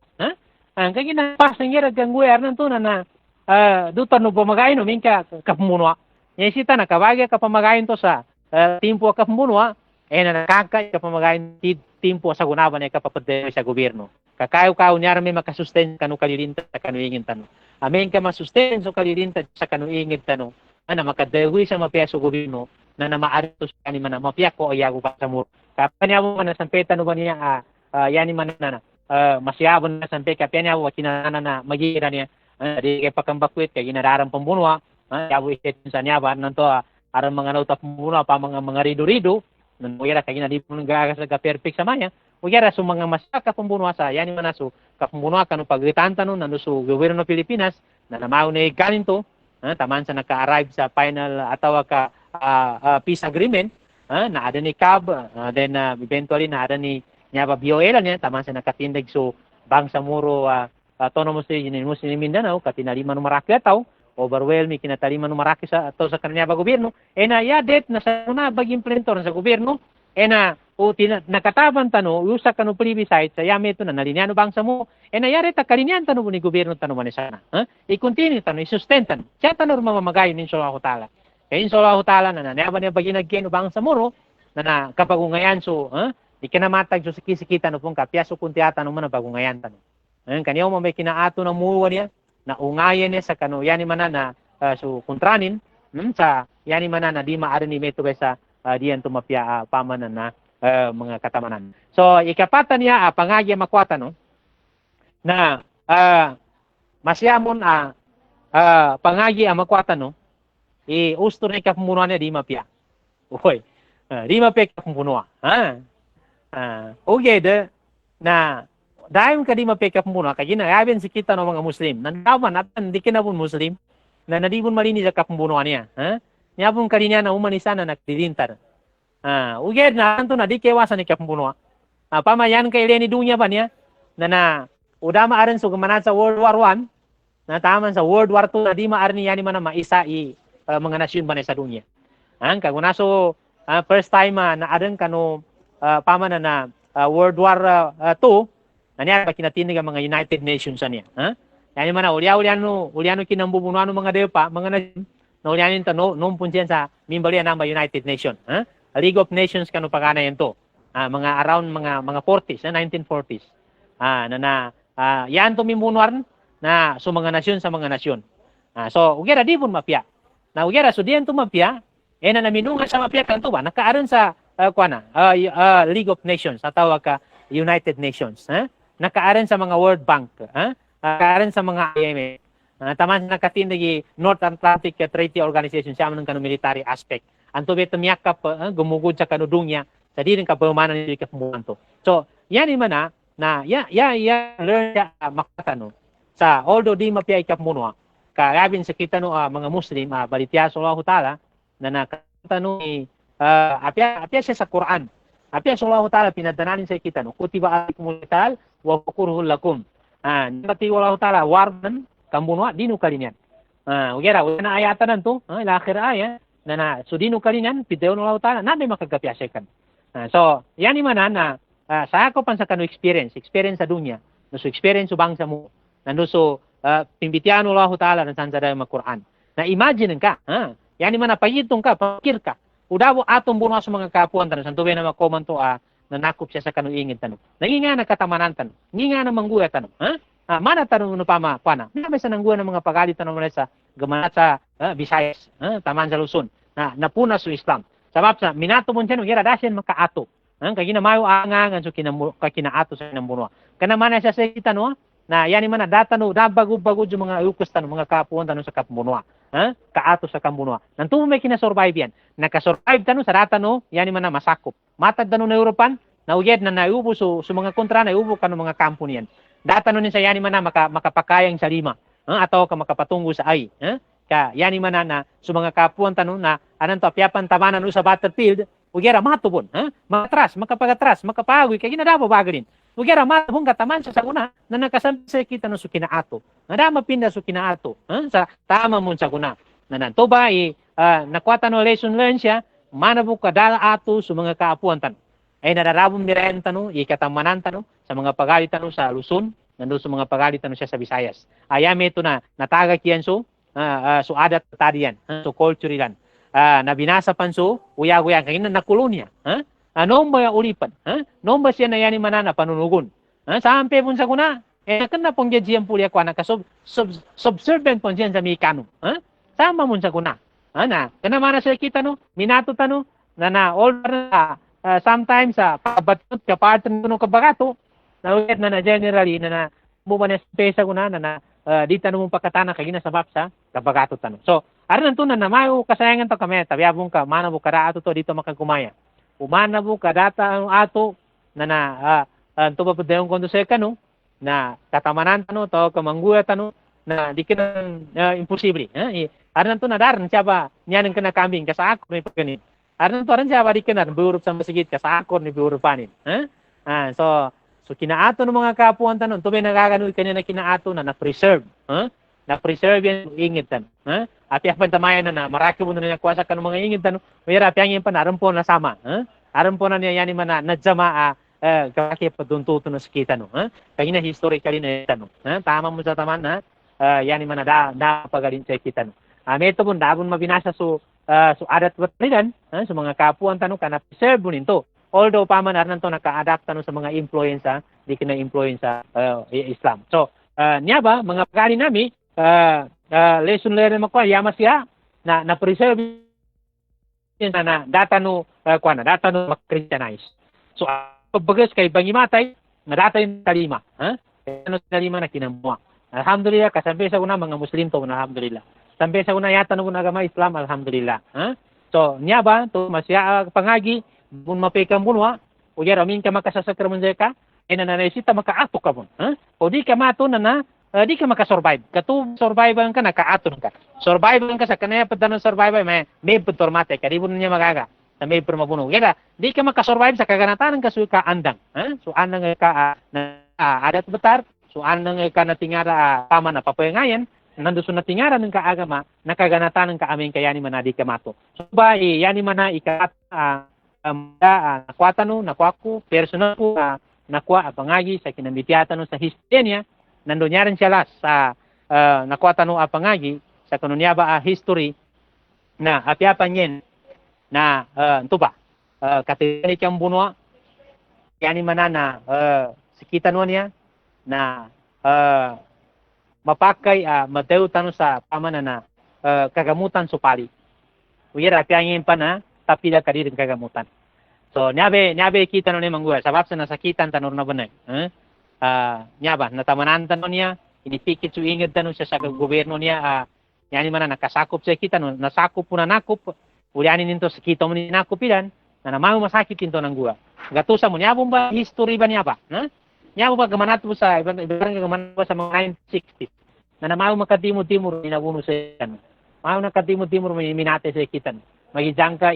Ang kaya ginapas ng yara, kang guyar ng na, dutan no pamagayin, minka kapamunwa. Naisita na, kabagay kapamagayin to sa timpo kapamunwa, na nakaka kapamagayin timpo sa gunaban na kapapatagoy sa gobyerno. Kakayo-kayo niya may makasusten kanu kalilinta sa kanuingin tanong. Amin ka masusten so kalilinta sa kanuingin tanong. Na makadawi sa mapiya sa gobyerno na maarito sa kanima na mapiya ko ay yago pa sa muro. Kapanya mo na sampeta no ba niya yani man na masyabon na sampe kapanya mo kinana na magigira niya di kay pakambakwit kay ginararan pambunwa yawo iset sa niya ba nanto aran mga nauta pambunwa pa mga rido-rido nan mo yara kay ginadi mo gagas sa perfect sa manya o yara so mga masaka pambunwa sa yani man so kapambunwa kanu pagritanta no nanu so gobyerno Pilipinas na namao ni kanin to taman sa naka-arrive sa final atawa ka peace agreement na ada ni CAB then eventually na ada ni Nyaba BOL niya taman sa nakatindig so bangsa muro autonomous region Muslim Mindanao katinalima no maraki ataw overwhelming kinatalima no maraki sa ato sa kanya ba gobyerno na yadet na sa una bag implementor sa gobyerno na nakataban tano usa kanu plebiscite sa yame ito na nalinyano bangsa mo nayari ta kalinyan tano ni gobyerno tano man sana i-continue tano i-sustentan siya tano mamamagayon ninso ako tala kaya inso ako tala na nayaban niya baginagkeno bangsa mo na kapagungayan so di ka na matag so sikita no pong kapyaso kuntiata no man bagungayan tano kaniyaw mo may kinaato na muwa niya na ungayan niya sa kanu yani man na so kontranin sa yani man na di maaari ni meto sa diyan tumapya pamanan na mga katamanan. So, ikapatan niya, pangagya makwata, no? Na, masyamon, pangagya makwata, no? Usto na ikapamunuan niya, di mapya. Uy, di mapya ikapamunuan. Okay, na, dahil ka di mapya ikapamunuan, kaya ginagabin si kita ng mga Muslim, nandaman, at hindi ka na po Muslim, na nadibon malinis sa kapamunuan niya. Niya pong karinya na umanisa na nagdilintar. Uged na anto na di kewasan ni kapumbuno. Pamayan kay Lenny Dunya ba niya na udama aran so gumanat sa World War I na taman sa World War II na di maaari yani man maisa mga nasyon ba sa dunya. Kagunaso first time na aran kano pamana na World War II na niya ba kinatinig ang mga United Nations niya. Yani man uliano kinambubunuan mga depa mga nasyon na ulianin ta no punsiyan sa mimbalian ng United Nations. League of Nations kanu pagana yan to. Mga around mga 40s, 1940s. Yan to mimunuar na so mga nasyon sa mga nasyon. So ugera di pun mapya. Na ugera so diyan to mapya, na naminungan sa mapya kanto ba nakaaron sa League of Nations sa tawag ka United Nations, nakaaron sa mga World Bank, nakaaron sa mga IMF. Taman nakatindig North Atlantic Treaty Organization siya man kanu military aspect. Anto beto miyakap gumugod sa kanudungya sa di rin kapamanan ni kapamuan to. So, yan man na learn ya makatano sa although di mapya ikapamunwa karabin sa kita no mga Muslim balitiya sallallahu taala na nakanta no apya siya sa Quran. Apya sallallahu taala pinadananin sa kita no kutiba alaikumul qital wa kurhul lakum. Nabati wallahu taala wardan kambunwa dinu kalinyan. Ugera na ayatan to ila akhir ayat na so dinu kalinyan pidayon wallahu taala na may makagapyasekan. So yani mana na sa ako pan sa kanu experience sa dunya no so experience sa bangsa mo nando so pimbitian wallahu taala na sansa da Quran. Na imagine ka yani mana payitong ka pakir ka udabo atong bunwa sa mga kapuan tan santo na makoman to nanakop siya sa kanu ingid tanong. Nanginga na katamanan tanong. Nginga na mangguya tanong. Mana tanong no pama pana. May sa nangguya ng mga pagalit tanong mo sa gamanat sa Visayas, taman sa Luzon. Napuna sa Islam. Sabab sa minato mo siya no gira dasen makaato. Kay ginamayo angangan so kinaato sa nambuno. Kana man siya sa kita no na yani man data no bago yung mga ukos tanong mga kapuan tanong sa kapmunwa. Kaato sa kambuno. Nanto may kinasurvive yan. Nakasurvive tanong sa data no yani man masakop. Matag tanong na Europan na uyed na naubo so mga kontra na ubo kanu mga kampo niyan. Data nun sa yani man makapakayang sa lima atau ka makapatungo sa ay ka yani man na sa mga kapuan tanong na anan to piapan tabanan sa battlefield ugera matubon makatras makapagoy kay ginadabo bagalin ugera matubon kataman sa una na nakasampi sa kita no sa kinaato nadama pinda sa kinaato sa tama mo sa kuna na nanto ba nakwata no lesson learned siya manabo kadala ato sa mga kapuan tanong ay nadarabom ni Ren tanong ikatamanan tanong sa mga pagalit tanong sa Luzon nando sa mga pagalit tanong siya sa Visayas ayame ito na natagak yan so adat tadiyan so culture yan na binasa panso uya-uya kay na kolonya nomba ya ulipan nomba siya na yani manana panunugon sampe pun sa kuna kana pong jiyang pulya kwa na subservient pon siya sa Mikano sama mun sa kuna na kana mana sa kita no minato tano na all sometimes pabatot ka partner no kabagato na uyat na generally na buwan na pesa ko na di tanong mong pagkatana kay ginasabab sa kabagato tanong. So aron nanto na mayo kasayangan to kami tabiyabong ka manabo kada ato to dito makagumaya. Umanabo kadata ang ato na to papadayong kondo sa kanu na katamanan tano to kamangguya tano na di ka imposible. Aron nanto na daran siya ba niyan ka na kambing kasa ako may pagkanin. Aron to ran siya ba di ka na burup sa masigit kasa ako ni burupanin. So kinaato ng mga kapuan tanon, tubay nagaganoy kanya na kinaato na na-preserve. Na-preserve yan ingid tan. Api apan tamayan na maraki mo na niya kuwasa ka ng mga ingid tanon. Mayra api ang pan aron po na sama. Aron po na niya yani man nadzama kaki paduntuto na sakita no. Kaya na historically na tanong. Tama mo sa taman yani man da pagalin sa kita no. Meto pun dabon mabinasa so adat watlidan sa mga kapuan tanong kana preserve mo nito. Although paman aran to naka-adapt sa mga influenza, di kina influenza Islam. So, niya ba mga pagani nami lesson learned mo kwa yama siya na preserve na data no data no Christianize. So, pagbagas kay bangimatay na data yung kalima, ano kalima na kinamuha. Alhamdulillah kasambe sa una mga Muslim to alhamdulillah. Sambe sa una yata no agama Islam alhamdulillah. So, niya ba to masya pangagi kung mapikang bunwa, o yara amin ka makasasakraman ka, nananaisita makaato ka mo. O di ka mato di ka makasurvive. Katu survive ka, nakaato ka. Survive ka sa kanaya padanon survive, may pagtormate, karibon niya magaga, na may permabuno. Kaya di ka makasurvive sa kaganatanan ka so ka andang. So andang ka adat betar, so andang ka natingara tama na papayangayan, nando so natingara ng kaagama, nakaganatanan ka amin kayani manadi ka mato. So ba, yani mana ikat nakwata no, nakwaku, personal ko, nakwa, apangagi, sa kinambitiata no, sa history niya, nandun niya rin siya sa nakwata no, apangagi, sa kanunya ba history, na apiapan yan, na, ito ba, katinik yung bunwa, yani manana, sikita no niya, na, mapakay, mateutan no, sa pamana na, kagamutan supali. Uyera, apiangin pa na, tapila ka rin kagamutan. So, nyabe kita no ni mangguya. Sabab sa nasakitan tanor na banay. Nyaba, natamanan tanong niya, inipikit so ingad tanong siya sa gobyerno niya, yani man na nakasakop siya kita, no, nasakop po na nakop, ulianin nito sa kita mo ni nakopilan, na namayo masakit nito ng guwa. Gatusa mo, nyabong ba, history ba niya ba? Nyabong ba, gamanat mo sa, ibang gamanat mo sa mga 1960s. na namaw makatimod-timor minabuno sa kan. Maw nakatimod-timor minate sa kitan. Magijangka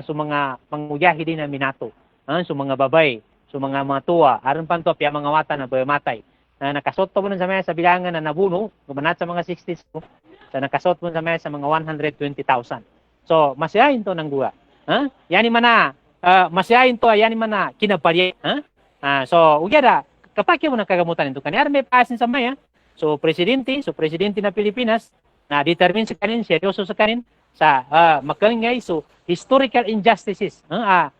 sa mga manguyahidi na minato. Sa mga babay, sa mga tua, aron panto pia mga wata na matay. Na nakasot pa mo sa mesa sa bilangan na nabuno, gumanat sa mga 60s ko. So nakasot mo sa mesa sa mga 120,000. So masyahin to ng guwa. Yani man na masyahin to, yani man na kinapalye. So ugyada kapag mo nakagamutan ito kanyar may pasin sa maya. So presidente na Pilipinas na determine sa kanin, seryoso sa kanin sa makalingay so historical injustices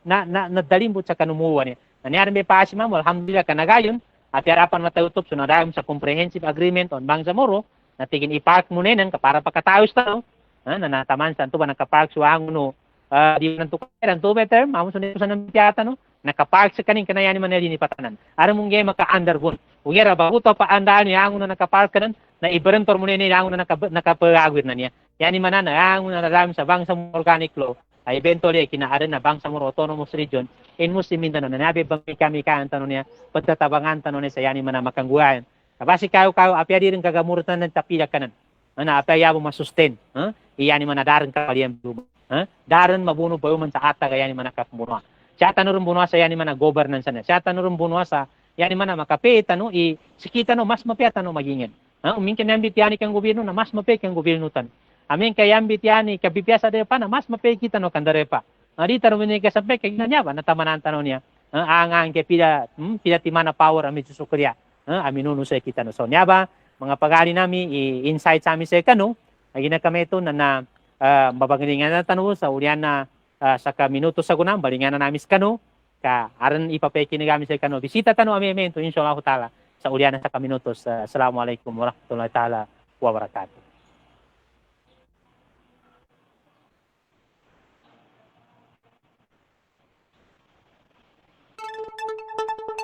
nadalimbot sa kanumuwa niya. Nangyari may pasin ma'am, alhamdulillah kanagayon at harapan matutop so nadayam sa comprehensive agreement on Bangsamoro na tigin ipark mo nenen para pagkataos ta na nataman sa ba nakapark suwang no di man tukaran 2 meter mamo sunod sa nang tiyata no nakapark sa kanin kanayani man ni patanan ara mong gay maka underground ugera ba uto pa andaan niya ang nakapark kanan na iberentor mo ni ang nakapagagwir na niya yani man na ang nadam sa Bangsamoro Organic Law ay eventually kinaaran na Bangsamoro Autonomous Region in Muslim Mindanao na nabi bang kami kaan tanong niya pagtatabangan tanong niya sa yani man na makangguayan kabasi kayo apya di rin kagamuratan ng tapila kanan na apya yabo masustain iyani man na daran kapaliyang daran mabuno pa man sa ata kaya ni man nakapumuno siya tanong buno sa yani man na governance na siya tanong buno sa yani man na makapita no sikita no mas mapya tanong magingin umingkin nambit yani kang gobyerno na mas mapya kang gobyerno tan amin kayambit yani kabipiyasa de pa na mas mapya kita no kandare pa di tarong ni kasampe kay nanya ba natamanan tanong niya ang kay pila timana power ami susukriya aminuno sa kita no so niya ba mga pagali nami insight sa amin sa kano ay ginakame ito na mabagalingan na tanong sa ulian na sa minuto sa gunang balingan na namin sa kano ka aran ipapeki ni kami sa kano bisita tanong amin ito insyaallah taala sa ulian na sa minutos assalamualaikum warahmatullahi taala wabarakatuh.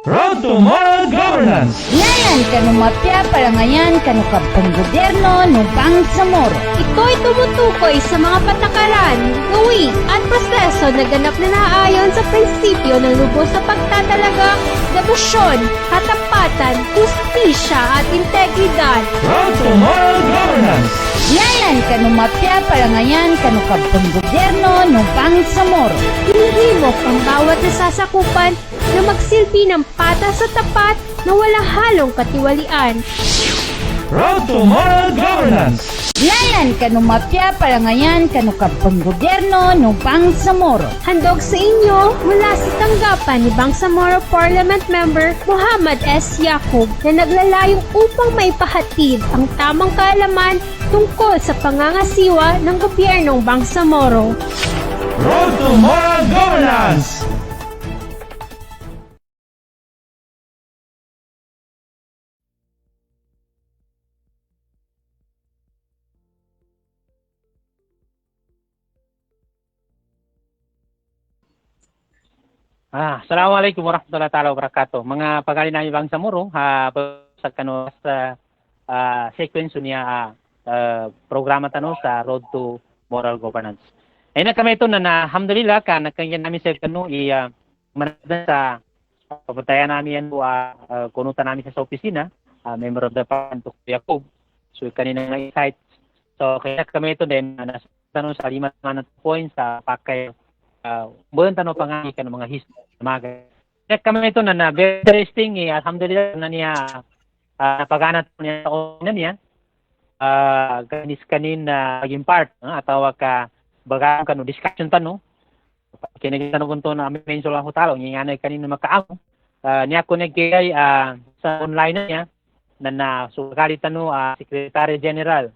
Road to Moral Governance. Ngayon kanumapya parangayan kanukab panggobyerno ng Bangsamoro. Ito'y tumutukoy sa mga patakaran, gawi at proseso na ganap na naayon sa prinsipyo ng lubos na pagtatalaga, debosyon, katapatan, hustisya at integridad. Road to Moral Governance. Ngayon kanumapya parangayan kanukab panggobyerno ng Bangsamoro. Hinihimok ang bawat nasasakupan na magsilbi ng patas sa tapat na walang halong katiwalian. Road to Moral Governance. Ngayon kanumapya parangayan kanukab panggobyerno ng Bangsamoro. Handog sa inyo mula sa tanggapan ni Bangsamoro Parliament Member Muhammad S. Yacub na naglalayong upang maipahatid ang tamang kaalaman tungkol sa pangangasiwa ng gobyernong Bangsamoro. Road to Moral Governance. Assalamualaikum warahmatullahi taala wabarakatuh. Mga pagali namin Bangsamoro sa kano sa sequence niya programa tanong sa Road to Moral Governance. Ay na kami ito na alhamdulillah ka nakangyan namin sa kano manadan sa papuntayan namin yan kunutan namin sa opisina member of the Panto Yacub. So kanina nga insight. So kaya kami ito din nasa tanong sa 5 points sa pakay buwan tanong pangalan ng mga history mga kami ito na very interesting alhamdulillah na niya napaganat niya sa una niya kanin maging part atau ka bagang kanu discussion tano kinigitan ko to na amin menso lang hutalo ngingana kanin makaamo niya ko nagkay sa online niya na sukali tano Secretary General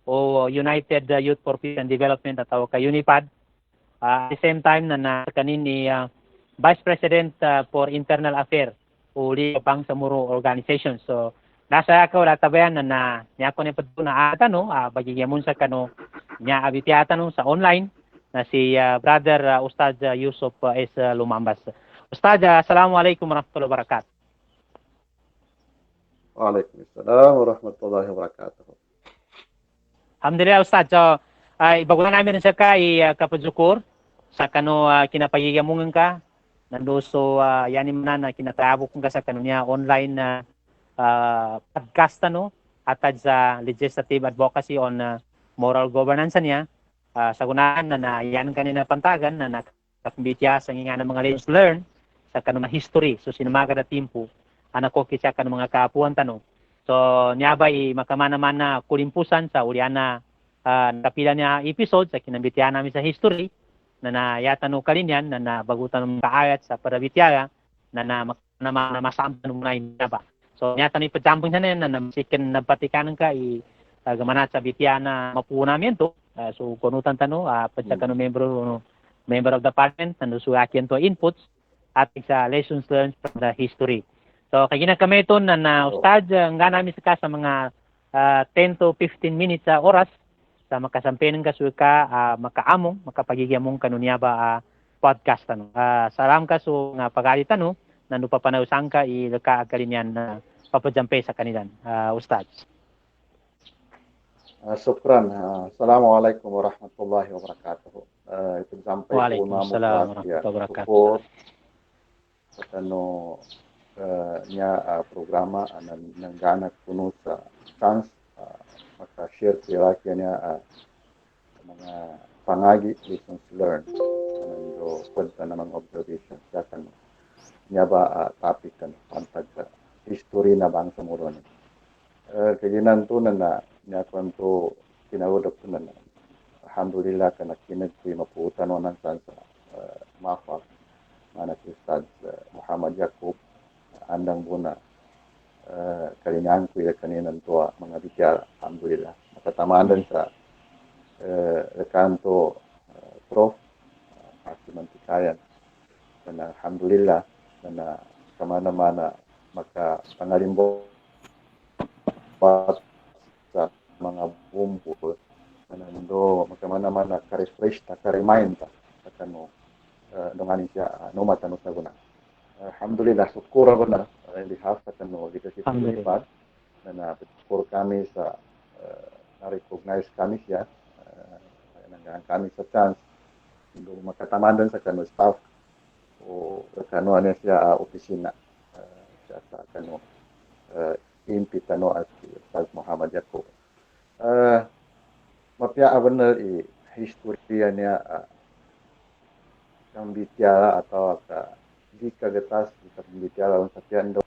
o United Youth for Peace and Development atau ka UNIPAD at the same time na kanin ni Vice President for Internal Affairs uli Bangsamoro Organization. So nasa ako latabayan na niya ko ni padto na atano bagigyan sa kano niya abitiata no sa online na si brother Ustad Yusuf S. Lumambas. Ustad, assalamualaikum warahmatullahi wabarakatuh. Waalaikumsalam warahmatullahi wabarakatuh. Alhamdulillah Ustad. So ibagulan namin sa kapadzukur sa kano kinapagigamungan ka nandoso yani man na kinatabo kung sa kano niya online na podcast no atad sa legislative advocacy on moral governance niya. Sa gunahan na yan kanina pantagan na nakakambitya sa nga ng mga lessons learned sa kanong history. So sinamaga na timpo, ko kitsa kanong mga kaapuan tanong. So niya ba makamanaman na kulimpusan sa uliana nakapila niya episode sa kinambitya namin sa history na nayatan no kalinyan na nabagutan ng kaayat sa parabityaga na masampan mo na niya ba. So niya tanong ipajampong siya na namasikin nabatikan ka gamanat sa bitya na mapuna namin to. So kunutan tano padsa kanong member of the parliament na suwakian to inputs at sa lessons learned from the history. So kay kami ito na ustad nga namin sa mga 10 to 15 minutes sa oras sa makasampinan ka suka makaamong makapagigyamong kanunya ba podcast ano. Salam ka so nga pagalit ano nanu papanawsang ka ilaka agalinyan na papadjampe sa kanilan ustad. Syukran. Assalamualaikum warahmatullahi wabarakatuh. Ito sampai Waalaikumsalam warahmatullahi wabarakatuh. Sa nya programa ng ganak kuno sa chance maka-share sila niya mga pangagi lessons learned do kwenta namang observation sa kan niya ba topic kan pantag history na bangsa mo ron. Kaginan to na niya kwento tinawag ko na alhamdulillah kana kinagpi mapuutan ng sansa mafak mana Ustaz Muhammad Yaqub andang buna kalinyan ko kaninan to mga bicara alhamdulillah matatamaan sa rekanto Prof Hakiman Tikayan dan alhamdulillah na kamana-mana maka pangalimbo sa mga bumbu nando magkamana-mana ka-refresh ka-remind sa kano donganin siya no matano sa guna. Alhamdulillah syukur ko na in behalf sa kano leadership department na syukur kami sa na-recognize kami siya nanggaan kami sa chance do makatamadan sa kano staff o kano ano siya opisina siya sa kano impitano as Ustaz Muhammad Yaqub. Mapya benar historia niya ang bicara atau di kagetas di bicara sa piando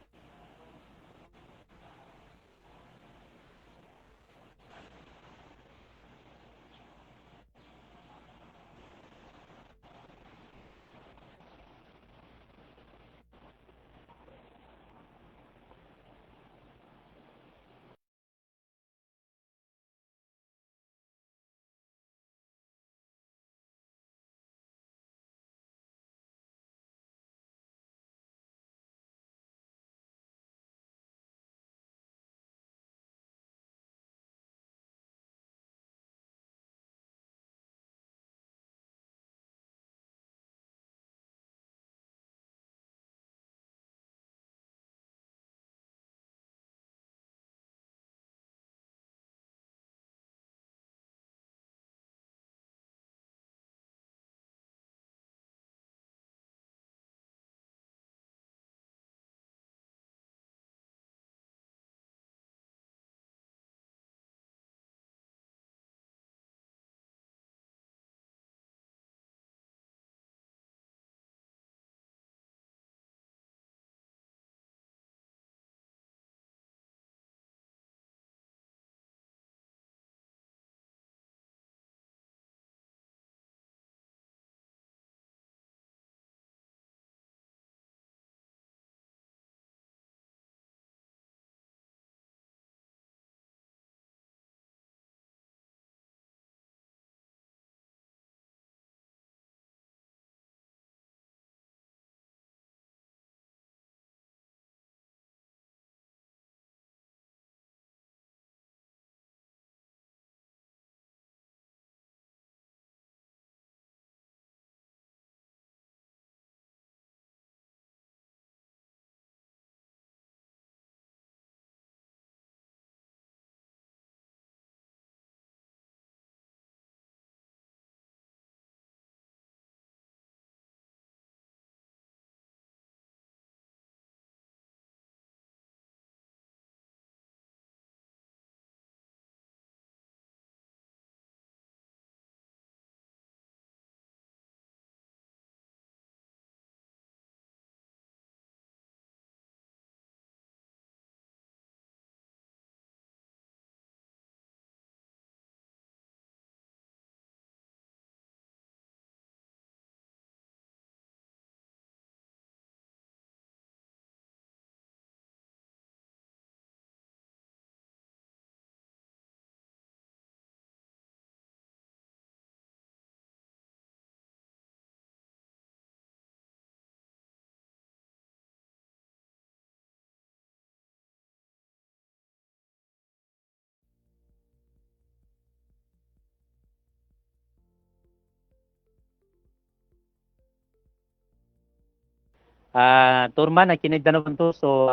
turma na kinigdanon to so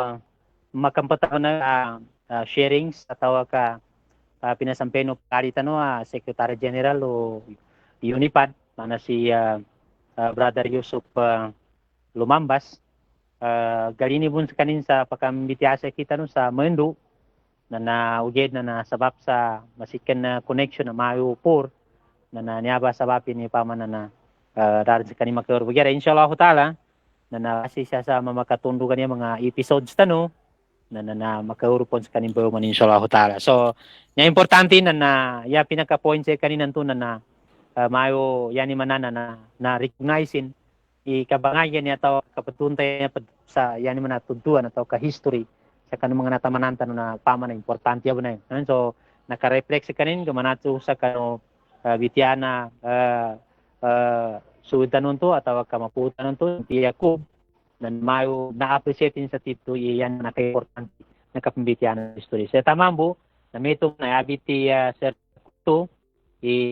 makampataw na sharings atau ka pinasampeno parita no Secretary General o UNIPAD mana si Brother Yusuf Lumambas galini bun kanin sa pakambitiasa kita no sa Mendo na naugid na nasabap sa masikan na connection na mayo por na niaba sabapin ni pamana na darin sa kanin makaurugera insyaallah taala na nasi siya sa mamakatundungan niya mga episodes tano na makaurupon sa kanin bayo man insyaallah taala so nya importante na ya pinaka point sa kanin nanto na mayo yani manana na recognizing ikabangayan niya taw kapatuntay niya sa yani man tuntuan atau ka history sa kanang mga natamananta na pama na importante yun na yun. So naka-reflect sa kanin gamanato sa kano bitiana suudan nunto atau kamaputan nunto tiya ko na mayo na-appreciate sa tito iyan naka-importante nakapambitiana history. Sa tamambo na metong na abiti sir to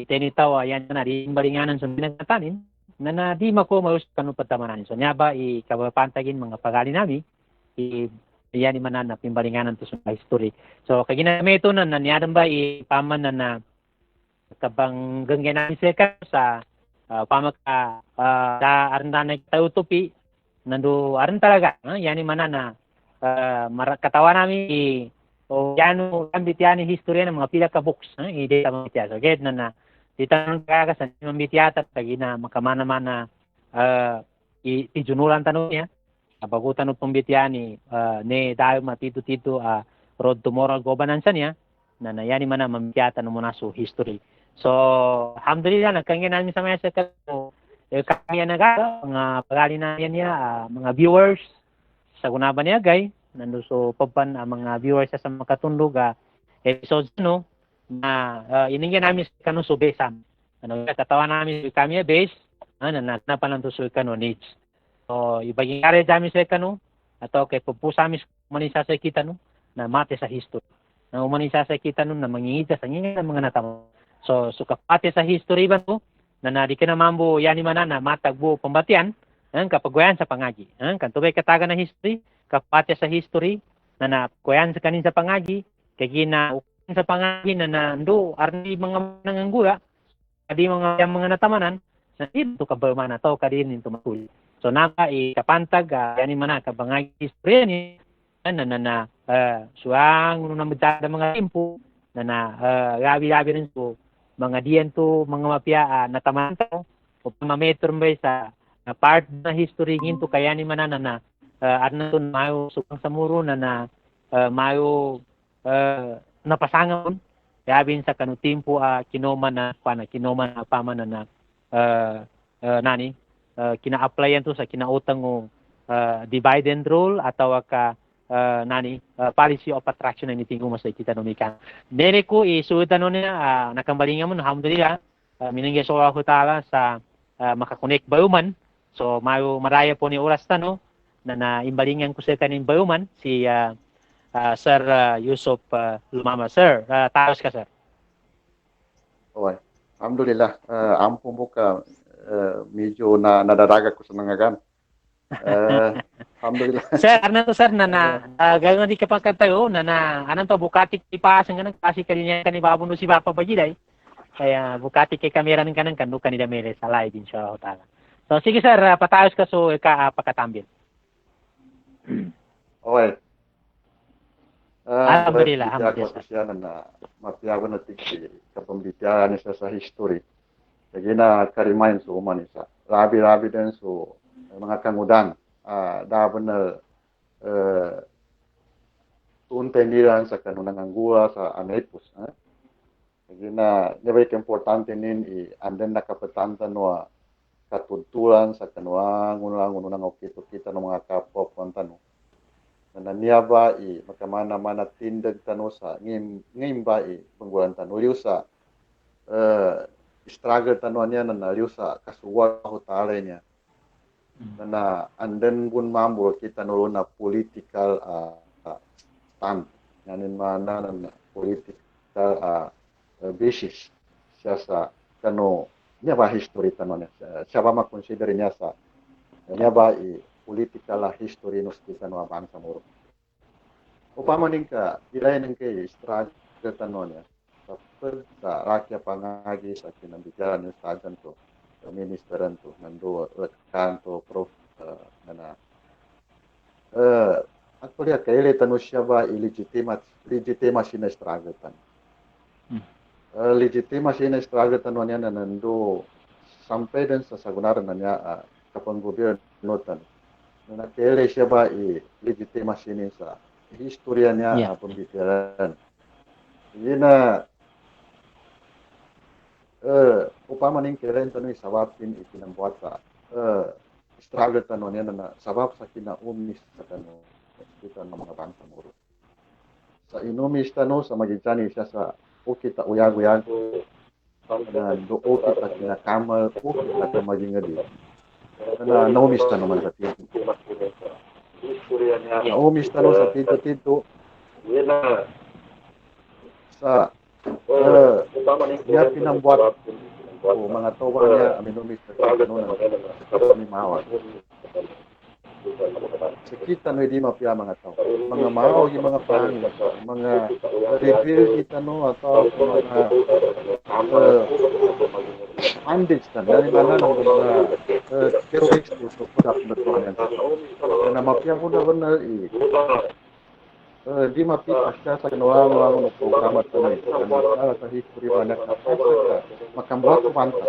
tenitaw ayan na rin balinganan sa pinagtanin na di mako maus kanu patamanan so nyaba kabapantagin mga pagali nami yan man na pimbalinganan to sa history so kay ginamito na nanyadan ba paman na kabang gangyan sa pamaka sa arandan tautupi nando aran talaga yani man na katawa nami o yano ambitiani history ng mga pila ka books ide ta mga so get na ditang kagasan mambitiata tagi na makamana-mana ijunulan tanong niya abagutan ng pambitiani ne dayo matito-tito road to moral governance niya na nayani man na mambitiata ng munaso history so alhamdulillah nagkangyan namin sa mesa kaya nagaga mga pagali na niya mga viewers sa gunaban niya gay nando so papan mga viewers sa makatundog episodes no na iningyan namin sa kano so besam ano katawa namin sa kami base na napalan to so kano needs so ibaging kare dami sa kano ato kay pupusami manisa sa kita no na mate sa history na umanisa sa kita no na mangingita sa ngingin ng mga natamo so kapate sa history ba no na nadi ka na mambo yani man na matagbo pambatian kapagwayan sa pangagi kantubay kataga na history kapate sa history na nakuyan sa kanin sa pangagi kay gina sa pangagi na nando arni mga nanganggura adi mga natamanan na ito kabalman na to kadin into matul so naka kapantag yani man kabangagi history ni na suang no namdada mga tempo na gabi rin so mga diyan to mga mapya natamanan to o pamametro mbay sa part na history nginto kaya ni manana na arna to mayo sukang sa muro na mayo napasangon yabin sa kanu timpo kinoman na pamana na kina-applyan to sa kinautang mo divide and rule atau ka policy of attraction na nitingko mo sa kita nomikan dere ko isuutan no niya nakambalingan mo alhamdulillah minangya sa Allah taala sa makakonek bayuman so mayo maraya po ni oras tano na imbalingan ko sa kanin bayuman si Sir Yusuf Lumama. Sir, taos ka, sir. Okay. Alhamdulillah. Ampun buka medyo na nadaraga ko sa nangagan. Alhamdulillah. Sir, ano to, sir, gano'n di ka pagkatayo, anong to, bukati ipasan ka ng kasi kaninya kanibabo no si Papa Bajiday. Kaya bukati kay kamera ng kanang kanu kanida mere sa live din siya. So, sige, sir, patayos ka so pagkatambil. Okay. Alhamdulillah. Siya na mapiyawan na tiksi kapambitiyan niya sa history. Lagi na karimayan sa uman isa. Rabi-rabi din so mga kangudan. Daban na tuntay nila sa kanunang anggura sa anepus. Lagi na nabay importante nin anden nakapatanta no katuntulan sa kanuang unang okito-kita ng mga kapwa pantano. Na niyaba makamana-mana tindag tano sa ngimba panggulan tano liu sa struggle tano niya na liu sa kasuwa ko tala niya na anden bun mambo kita no na political stand yanin mana na political basis siya sa kano niya ba history tano niya siya ba makonsider niya sa niya ba politikala history nos kita no bangsa moro. Upama ningka ilay ningke struggle tanonya sa rakyat pangagi sa kinambigaran yung stajan to ministeran to nando kanto prof actually kaile tano siya ba legitimasi na struggle tan legitimasi na struggle tanonya na nando sampai dan sa sagunaran nanya kapang gobyerno tan na kaile siya ba legitimasi ni sa historianya pembicaraan ini na upama ning keren tanu sababin ikinambuat sa struggle tanu niya na sabab sa kinaumis sa kanu kita ng mga bangsa moro sa inumis tanu sa magijani siya sa kita uyag-uyag na do kita kinakamal kita maging adi na naumis tanu man sa tito naumis tanu sa tito sa dia pinambuat mga tawag niya aminumis na kami mahawa sekita no di mapia mga tao mga mahaw yung mga pang mga reveal kita no atau mga bandits na dari mana ng mga terrorist to product na to na mapia ko na benar di mapita siya sa ginawa ng programa ito sa history banyak makambuhat kumanta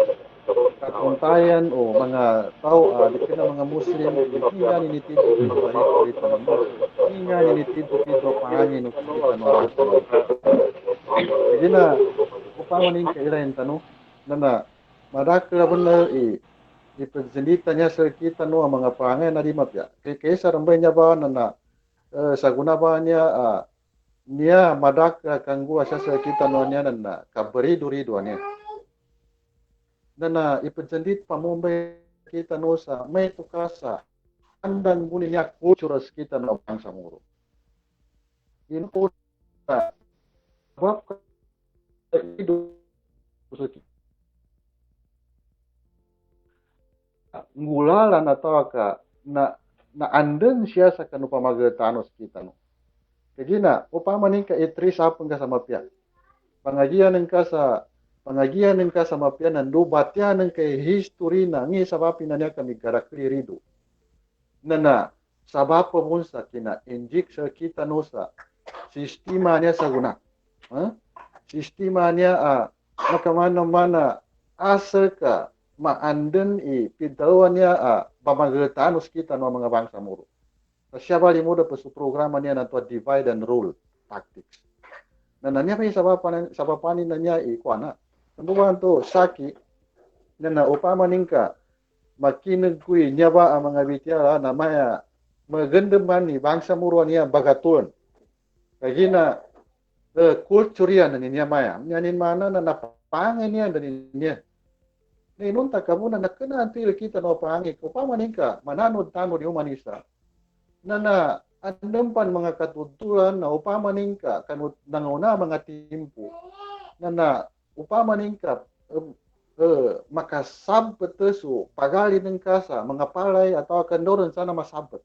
katuntayan o mga tao di ka na mga Muslim hindi nga ninitid hindi nga ninitid pangangin o kita no hindi na upamanin kailan tanong na madakla benar ipresenita niya sa kita no ang mga pangangin na di mapya kaysa rambay niya ba na sa guna niya niya madak kanggu asya sa kita no niya na kaberi-duri niya na ipensendit pamumbay kita no sa may tukasa andan muli niya kulturas kita no bangsa moro ino po bab itu ngulalan atau ka na anden siya sa kanu pamagatanos kita no. Kaya na, upama ning ka itri sapang ka sa mapya. Pangagian ka sa mapya nandu batya ng kay history na ngi sabapin na niya kami karakli rido. Na sabapa mo sa kina injik sa kita no sa sistema niya sa guna. Sistema niya makamana-mana asa ka maanden pidalawan niya pamagatanos kita no mga bangsa moro. Siya bali mo da sa programa niya na to divide and rule tactics. Na niya pa sabapanin na niya kuana. Ano to saki na upama ningka makinagkuy niya ba ang mga bitya na maya maganda man ni bangsa moro niya bagatulon. Kaya na kulturya na niya maya. Nyanin mana na napangan niya niya. Nunta ka muna nakana antil kita no pangit ko pamaningka mananod-tanod yung manisa na andampan mga katuturan na upamaningka kanut nanguna mga timpo na upamaningka makasabot so pagali ng kasa mga palay atau kandoron sana masabot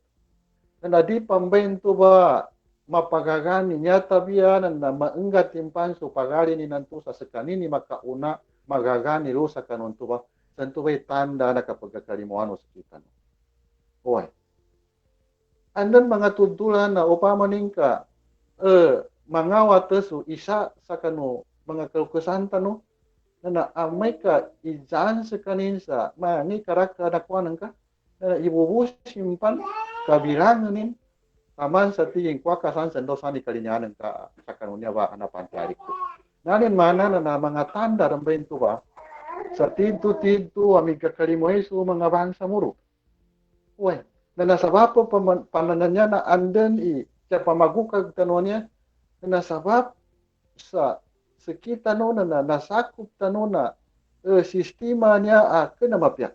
na di pambento ba mapagagani niya tabianan na maenggat timpan so pagali ni nanto sa sekanini makauna magagani lo sa kanon to ba santo ba tanda na kapag kalimuano sa kita no oy andan mga tudulan na upamaning ka mangawat so isa sa kano mga kalukusan no na amay ka ijan sa kanin sa mani karaka na kuanan ka na ibubus simpan kabilanganin taman sa tingin kwa kasan sandosan di kalinyanan ka sa kanunya ba anapan tarik ko nanin mana na mga tanda rambayin to ba sa tinto amig kakalimuhay so mga bangsa muro. Uy, na nasabab pananan niya na anden siya pamagukag tanong niya na nasabab sa kita no na nasakop tanong na sistema niya na mapya.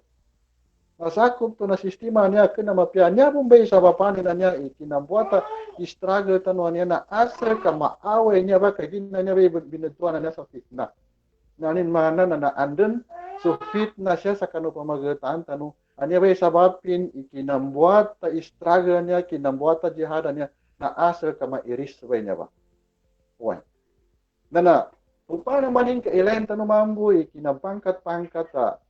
Nasakop to na sistema niya na mapya. Niya bumbay sa papanin na niya ikinambuata struggle tanong niya na asal ka maaway niya ba kaya na niya binatuan na niya sa fitna. Nanin mana na anden so fitna siya sa kano pamagataan tanong Anya bay sababin ikinambuat ta struggle niya, kinambuat ta jihad niya na asal ka mairis bay niya ba. Uwan. Nana, upa naman yung kailan tanong mamboy, kinapangkat-pangkat ta,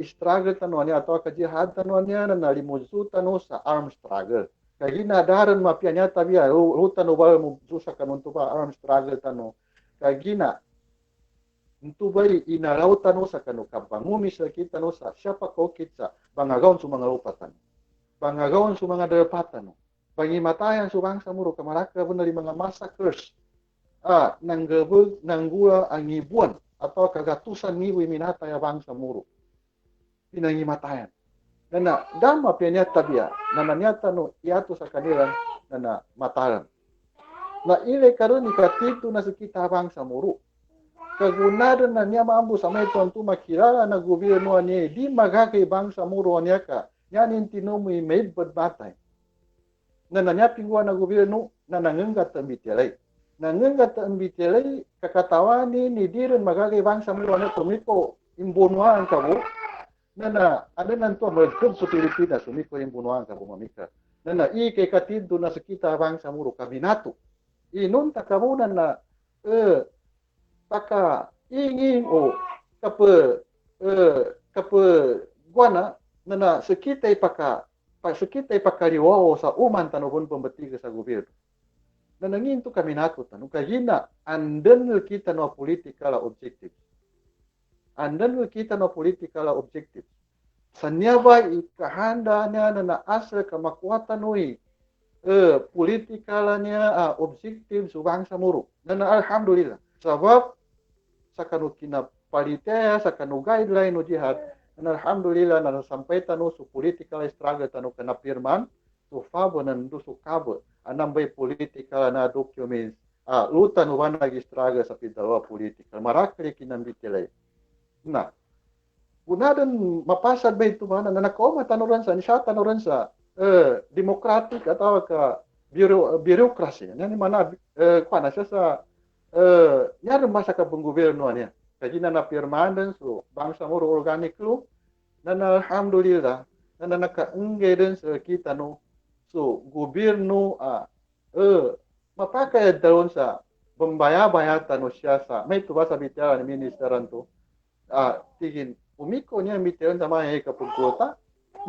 struggle tanong niya, atau ka jihad tanong niya na nalimuzu tanong sa arm struggle. Kaya ginadaran mapya niya tabi, rutan ba mo sa kanun to ba arm struggle tanong. Kaya gina, itu bay inaraw tano sa kanu kabangumi sa kita no sa siapa ko kita bangagaon su mga lupatan bangagaon su mga dapatan pangimatayan su bangsa muro kamaraka benar di mga massacres nanggula ang ibuan atau kagatusan nibu minata ya bangsa muro pinangimatayan nana dama pianya tabia nana nyata no iato sa kanila nana mataran na ile karon ikatitu na sa kita bangsa muro kagunaran na niya maambo sa may tuantu makilala na gobyerno niya di magakay bangsa muro niya ka yan intinomoy may badbatay na nanyapingwa na gobyerno na nangangat ang bitilay kakatawani ni diren magakay bangsa muro niya sumiko imbunuan kabo na ano nanto magkub sa Pilipinas sumiko imbunuan kabo mamika na ikay katido na sa kita bangsa muro kabinato inunta kabunan na taka ingin kapa guana nana sekitai pakariwao sa uman tanubon pembetiga sa gobyerno. Nanangin tu kami nato tanu kagina anden kita no political objective. Anden kita no political objective. Sanyaba ikahanda niya na asal kamakuatan nui politikalnya objektif subang samuru. Nana alhamdulillah. Sebab sakanu kina palitea sakanu guideline no jihad dan alhamdulillah na sampai tanu su political struggle tanu kena firman su fabo nan du su kabo anam bay political na documents lutan wana gi struggle sa pidalwa political marakli kinan bitilay na unadan mapasad bay tu mana na nakoma tanuran sa nisya tanuran sa demokratik atau ka birokrasi yani mana kuana siya sa nyar masa ka penggobernuan ya. Kaji na firman so bangsa muro organik lu dan alhamdulillah dan naka-engge dan kita no so gobyerno mapakai daun sa pembaya-baya tanu siasa may tu basa bicara ni ministeran tu tigin umiko niya bitiran sama ay kapagkota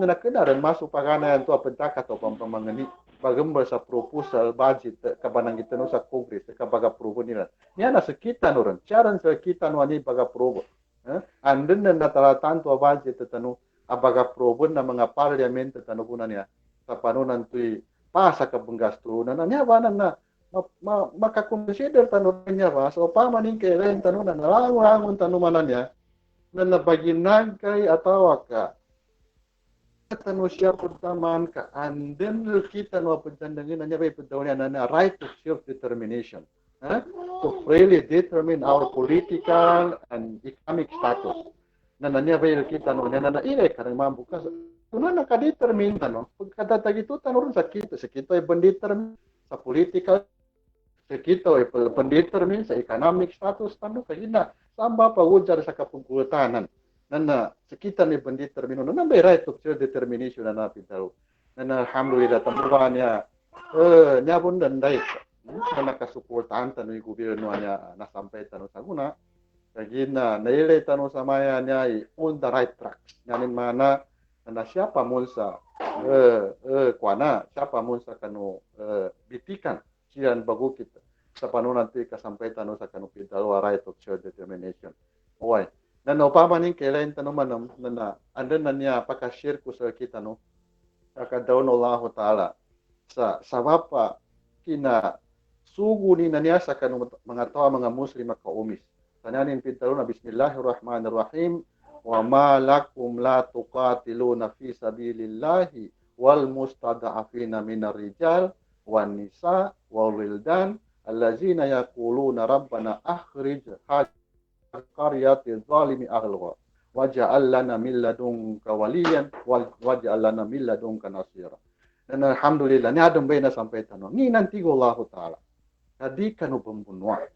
na nakadaran masuk pagana to pentak atau pampamangani bagamba sa proposal budget kabanang kita no sa Congress kabaga approve nila niya na sa kita no ran charan sa kita no ani baga approve anden na natalatan to budget tanu abaga approve na mga parliament tanu kuna niya sa panunan tuy pasa ka benggasto na niya ba na makakonsider tanu niya ba so pa maning kailan tanu na nalangon tanu manan niya na nabaginag kay atawa ka tanu siya pertamaan ka anden kita no pagtandangin na niya pagdawnya na right to self determination to freely determine our political and economic status na niya kita no na ile karang mambukas kuno na ka-determine no pagkatatag ito tanong sa kita ay bandetermine sa political sa kita ay bandetermine sa economic status tanong kaya na samba pa ujar sa kapungkulatanan na sekitar ni bandit termino na may right of self determination na napin taro na alhamdulillah tambuhan niya niya pun danday na nakasuportahan tano yung gobyerno niya na sampay tano sa guna kaya na nailay tano sa maya niya on the right track nanin mana na siapa mo sa kuana siapa mo sa kano bitikan siyan bago kita sa panunan ti kasampay tano sa kano pidalwa right of self determination oy na upamaning kailan tanong manam na andan na niya pakashare ko sa kita no kakadaw no Allah Ta'ala sa sabapa kina sugu ni na niya sa kanong mga tawa mga muslim makaumis tananin pintaro na bismillahirrahmanirrahim wa ma lakum la tuqatiluna fi sabilillahi wal mustada'afina minar rijal wan nisa wal wildan allazina yaquluna rabbana akhrij qaryati zalimi ahluha waj'al lana min ladunka waliyan waj'al lana min ladunka nasira. Dan alhamdulillah ni adem bayna sampai tanong ni nanti Allah Ta'ala tadi kanu pembunuhan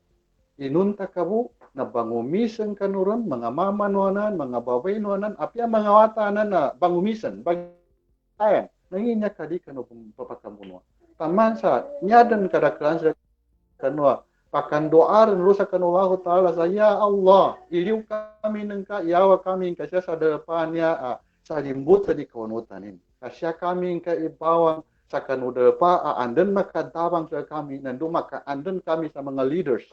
inun takabu na bangumisan kanuron, mga mamanuanan, mga babaynuanan, apya mga watanan na bangumisan, bagayan, nanginya kadi kanu papakamunwa. Taman sa, nyadan kadakran sa kanwa, pakandoaran rusa kanullahu ta'ala sa, ya Allah, iliw kami ng yawa kami kasya sa depannya, sa limbut sa di kaunutan ini. Kasya kami kaibawang sa kanudepa, anden makatabang sa kami, nandu maka-anden kami sa mga leaders,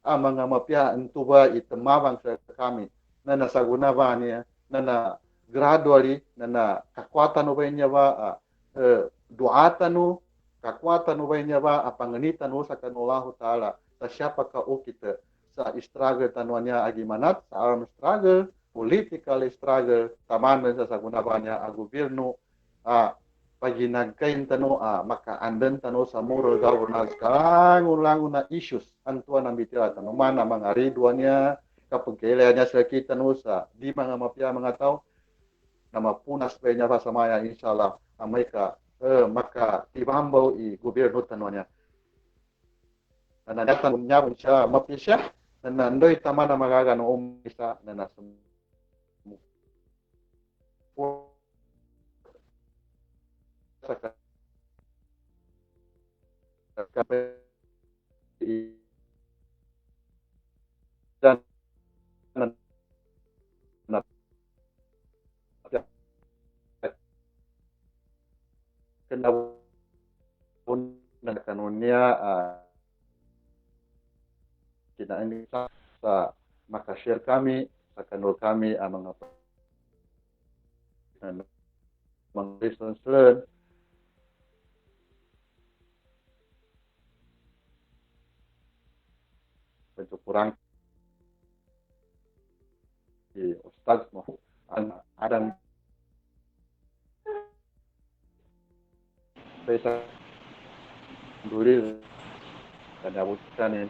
mga mapya tuba itemabang sa kami na nasagunaban niya na gradually na kakwatan ubay niya ba duatan no kakwatan ubay niya ba panganitan no sa kanullahu ta'ala sa siapa ka kita sa struggle tanwan niya agimanat sa armed struggle political struggle taman sa sagunaban niya ang gobyerno paginagkain tano maka-anden tano sa moral governance kangulangon na issues antuan ang bitira tano mana mga ridwan niya kapag kailangan niya sa kita no sa di mga mapya mga tao na mapunas pa niya sa maya inshallah amay ka maka tibambaw i gobyerno tano niya nanatan niya siya mapya siya na nandoy tama na magagano umisa na nasa dan kenapun ng kanunnya kinaan sa makashare kami sa kanul kami ang mga lessons learned medyo kurang di ustaz mo ang adang pesa dulil kada bukanin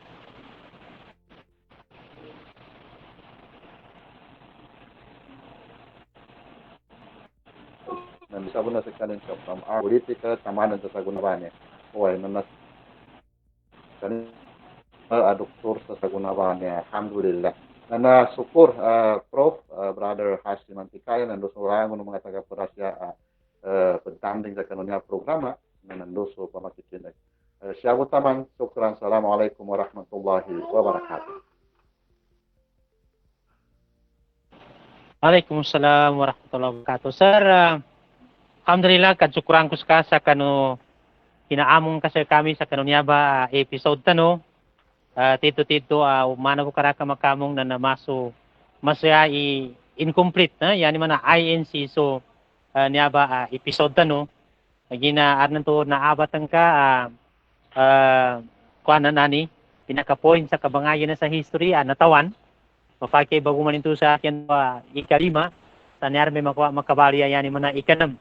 dan bisa pun sekalian from our political tamanan sa sagunaban niya oy nanas kan doktor sa sagunaban niya alhamdulillah na syukur Prof Brother Hashim Antikayan nandos orang ng mga taga-Perasya pentanding sa kanunnya programa na nandos pamakikinig siya utaman syukran assalamualaikum warahmatullahi wabarakatuh. Waalaikumsalam warahmatullahi wabarakatuh. Sir, alhamdulillah kadsyukuran ko sa kanu kinaamong kasi kami sa kanunya ba episode tano tito umana ko karaka makamong na namaso masaya incomplete na yani man INC so niya ba episode tano gina arnan to naabatan ka kuan nani pinaka point sa kabangayan na sa history natawan mapakay bago man ito sa akin ikalima sa niyar may makabaliya yani man ikanam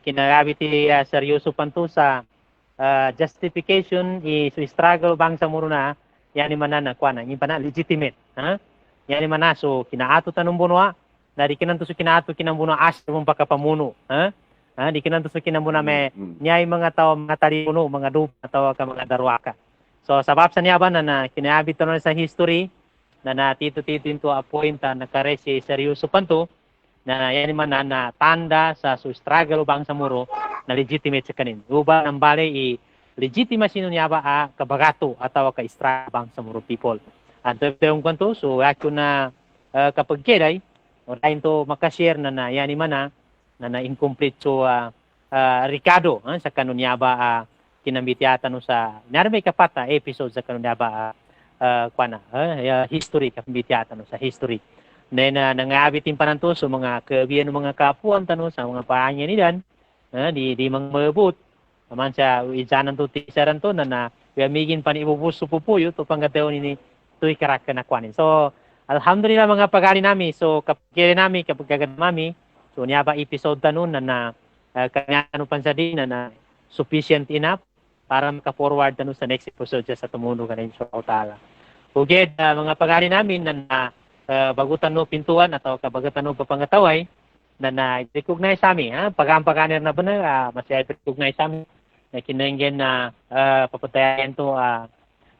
kinarabiti seryoso panto sa justification so struggle bang sa muruna yani manana kuana yung pana legitimate yani mana so kinaato tanong bunwa na di kinanto so kinaato kinambuno as mong pagkapamuno di kinanto so kinambuno me nyay mga tao mga talipuno mga dupa tao ka mga darwaka so sabab sa niya ba na kinaabit na sa history na natito into a point na karesi seryoso panto na yan man na tanda sa struggle bang sa muro na legitimate sa kanin. Uba ng bale legitimacy niya ba kabagato atau ka-struggle bang sa muro people. At yung kanto so ako na kapag keday o tayo to makashare na yan man na incomplete so Ricardo sa kanon niya ba kinambitiatan no sa narmay kapata episode sa kanon niya ba history kapambitiatan no sa history. Then nangabitin pa nanto so mga kabiyan mga kapuan tano sa mga paanya nidan di mangmabot man sa izanan to tisaran to na migin pa ni ibubuso pupuyo to panggateo ni tuy karakter na kwanin. So alhamdulillah mga pagani nami so kapag nami kapag kagad mami so niya ba episode tanon na kanya ano pan sa din na sufficient enough para maka-forward tano sa next episode sa tumuno kanin sa taala. Uged mga pagani namin na bagutan no pintuan atau kabagatan no papangataway na recognize sami pagampaganir na bana masaya recognize sami na kinenggen na papatayan to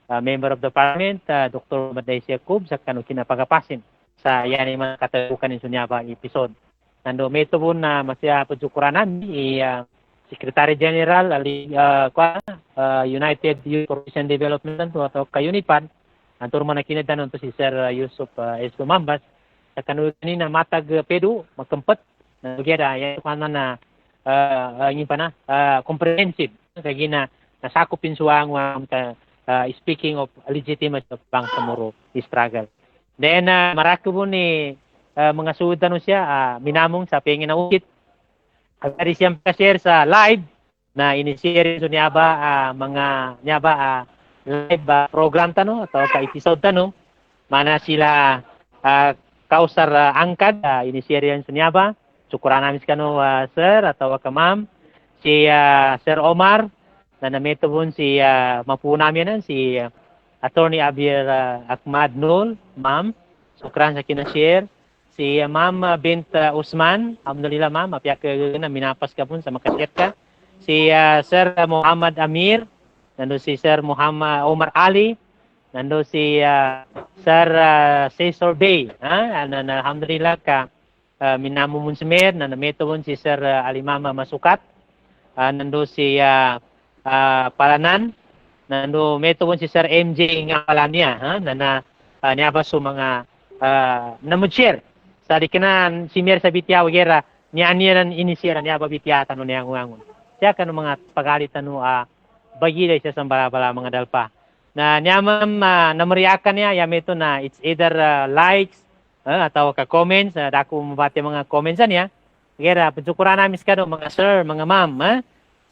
Member of the Parliament, Dr. Maday Yakub, sa kanu kinapagapasin sa yan mga katagukan ng sunyaba episode. Nando may tubon na masya pagsukuran namin, Secretary General United Youth Corporation Development atau ka-UNIPAD, ang turma na kinadanon to si Sir Yusuf S. Lumambas, sa kanu kanina matag pedu, magkempet, na together, yan na comprehensive, kaya na nasakupin suwang speaking of legitimate of Bangsamoro struggle. Then, marako po ni mga suudan siya, minamong sa pengin na ukit. Agad siyang share sa live na inishare so niya ba live program tano atau ka episode tano. Mana sila kausar angkad, inishare yan so niya ba. Syukuran namin kano sir atau ka ma'am. Si Sir Omar na nameto po si mapu namin si Attorney Abir Ahmad Nul, ma'am. Syukran sa kinashare. Si Ma'am Bint Usman, alhamdulillah ma'am, mapiyak na minapas ka po sa makashare ka. Si Sir Muhammad Amir, nando si Sir Muhammad Omar Ali, nando si Sir Cesar Bay, alhamdulillah ka minamu munsmer, na nameto po si Sir Alimama Masukat, nando si Palanan, nando meto po si Sir MJ nga pala niya, na niyabas so mga namushare. Sa kanan si Mer sa bitya wagera niyan inisira niya ba bitya tanu niya ngungun. Siya kanu mga pagalit tanu bagilay siya sa bala mga dalpa. Na niya ma'am namariakan niya yameto na it's either likes atau ka comments, dako mabati mga comments niya. Wagera pagsukuran namin kanu mga sir, mga ma'am,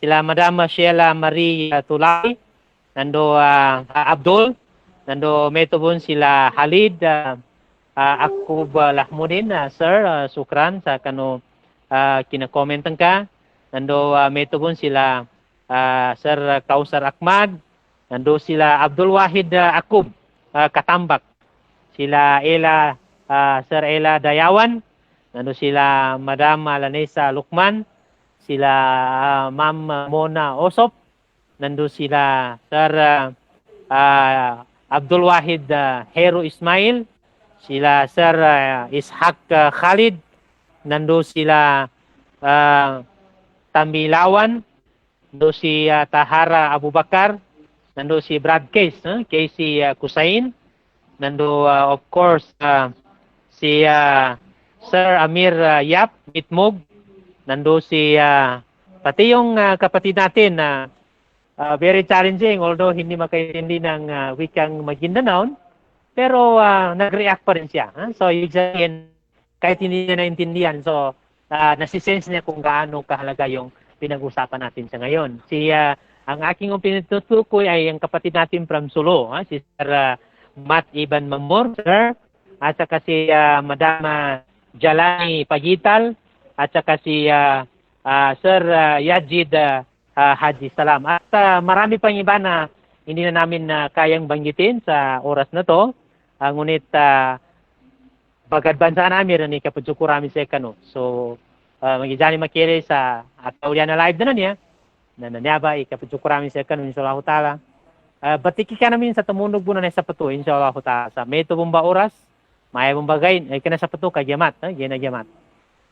sila Madam Sheila Marie Tulay, nando Abdul, nando meto bon sila Halid Akub Lahmudin, sir, sukran sa kano kinakomentan ka. Nando meto po sila Sir Kausar Ahmad, nando sila Abdul Wahid Akub Katambak, sila Sir Ella Dayawan, nando sila Madam Lanesa Lukman, sila Ma'am Mona Osop, nando sila Sir Abdul Wahid Hero Ismail, sila Sir Ishak Khalid, nando sila Tamilawan, nando si Tahara Abu Bakar, nando si Brad Case, Casey Kusain, nando of course si Sir Amir Yap Mitmog, nando si pati yung kapatid natin na very challenging although hindi makaintindi ng wikang Maguindanao. Pero nag-react pa rin siya. So, yung sabihin, kahit hindi niya naintindihan, so, nasisense niya kung gaano kahalaga yung pinag-usapan natin sa ngayon. Ang aking pinutukoy ay ang kapatid natin from Sulu, si Sir Matt Iban Mamor, sir, at saka si Madam Jalani Pagital, at saka si Sir Yajid Haji Salam. At marami pang iba na hindi na namin kayang banggitin sa oras na to. Ngunit pag-adbansa namin ni kapagsukurami sa kano. So, magijani makiri sa ataw na live na niya. Na nanyaba kapagsukurami sa kano, inshallah ta'ala. Batiki ka namin sa tumunog po na sa pato, inshallah ta'ala. Sa meto bomba oras, may bombagay, ay ka na sa pato, kagyamat, ginagyamat.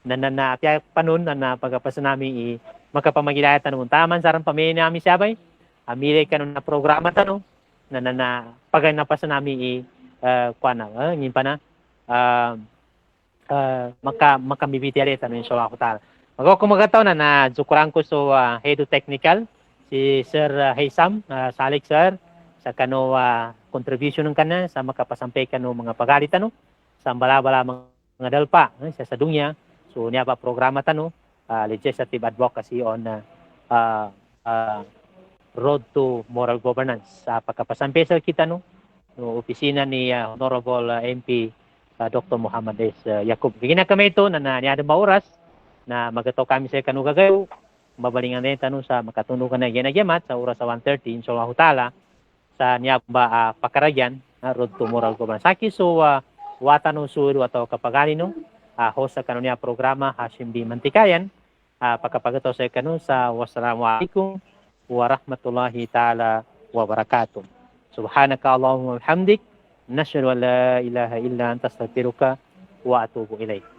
Na panun na pagkapasa namin makapamagilaya tanong. Taman sarang pamilya namin sabay. Amire ka na programa tanong. Na pagay na pa sa namin ngin pa na makamibitire tanong inshallah ta'ala. Magkumagataw na zukuran ko so head technical si Sir Haysam Salik sir sa kano contribution ng kana sa makapasampay kano mga pagalit ano sa bala-bala mga dalpa sa dunya. So niya pa programa tano legislative advocacy on road to moral governance sa pagkapasampay sa kita no opisina ni Honorable MP Dr. Muhammad S. Yakub. Kaya kami ito na niyadang ba oras na magataw kami sa kanugagayo. Mabalingan na yung sa makatunugan na ginagyamat sa oras sa 1:30 inshallah ta'ala sa niyabang ba pakaragyan road to moral governance. Saki so watano suru atau kapagalino host sa kanunya programa Hashim B. Mantikayan pagkapagataw sa kanu sa wassalamualaikum warahmatullahi ta'ala wabarakatuh. Subhanaka Allahumma wa bihamdik, nashhadu an la ilaha illa anta astaghfiruka wa atubu ilaik.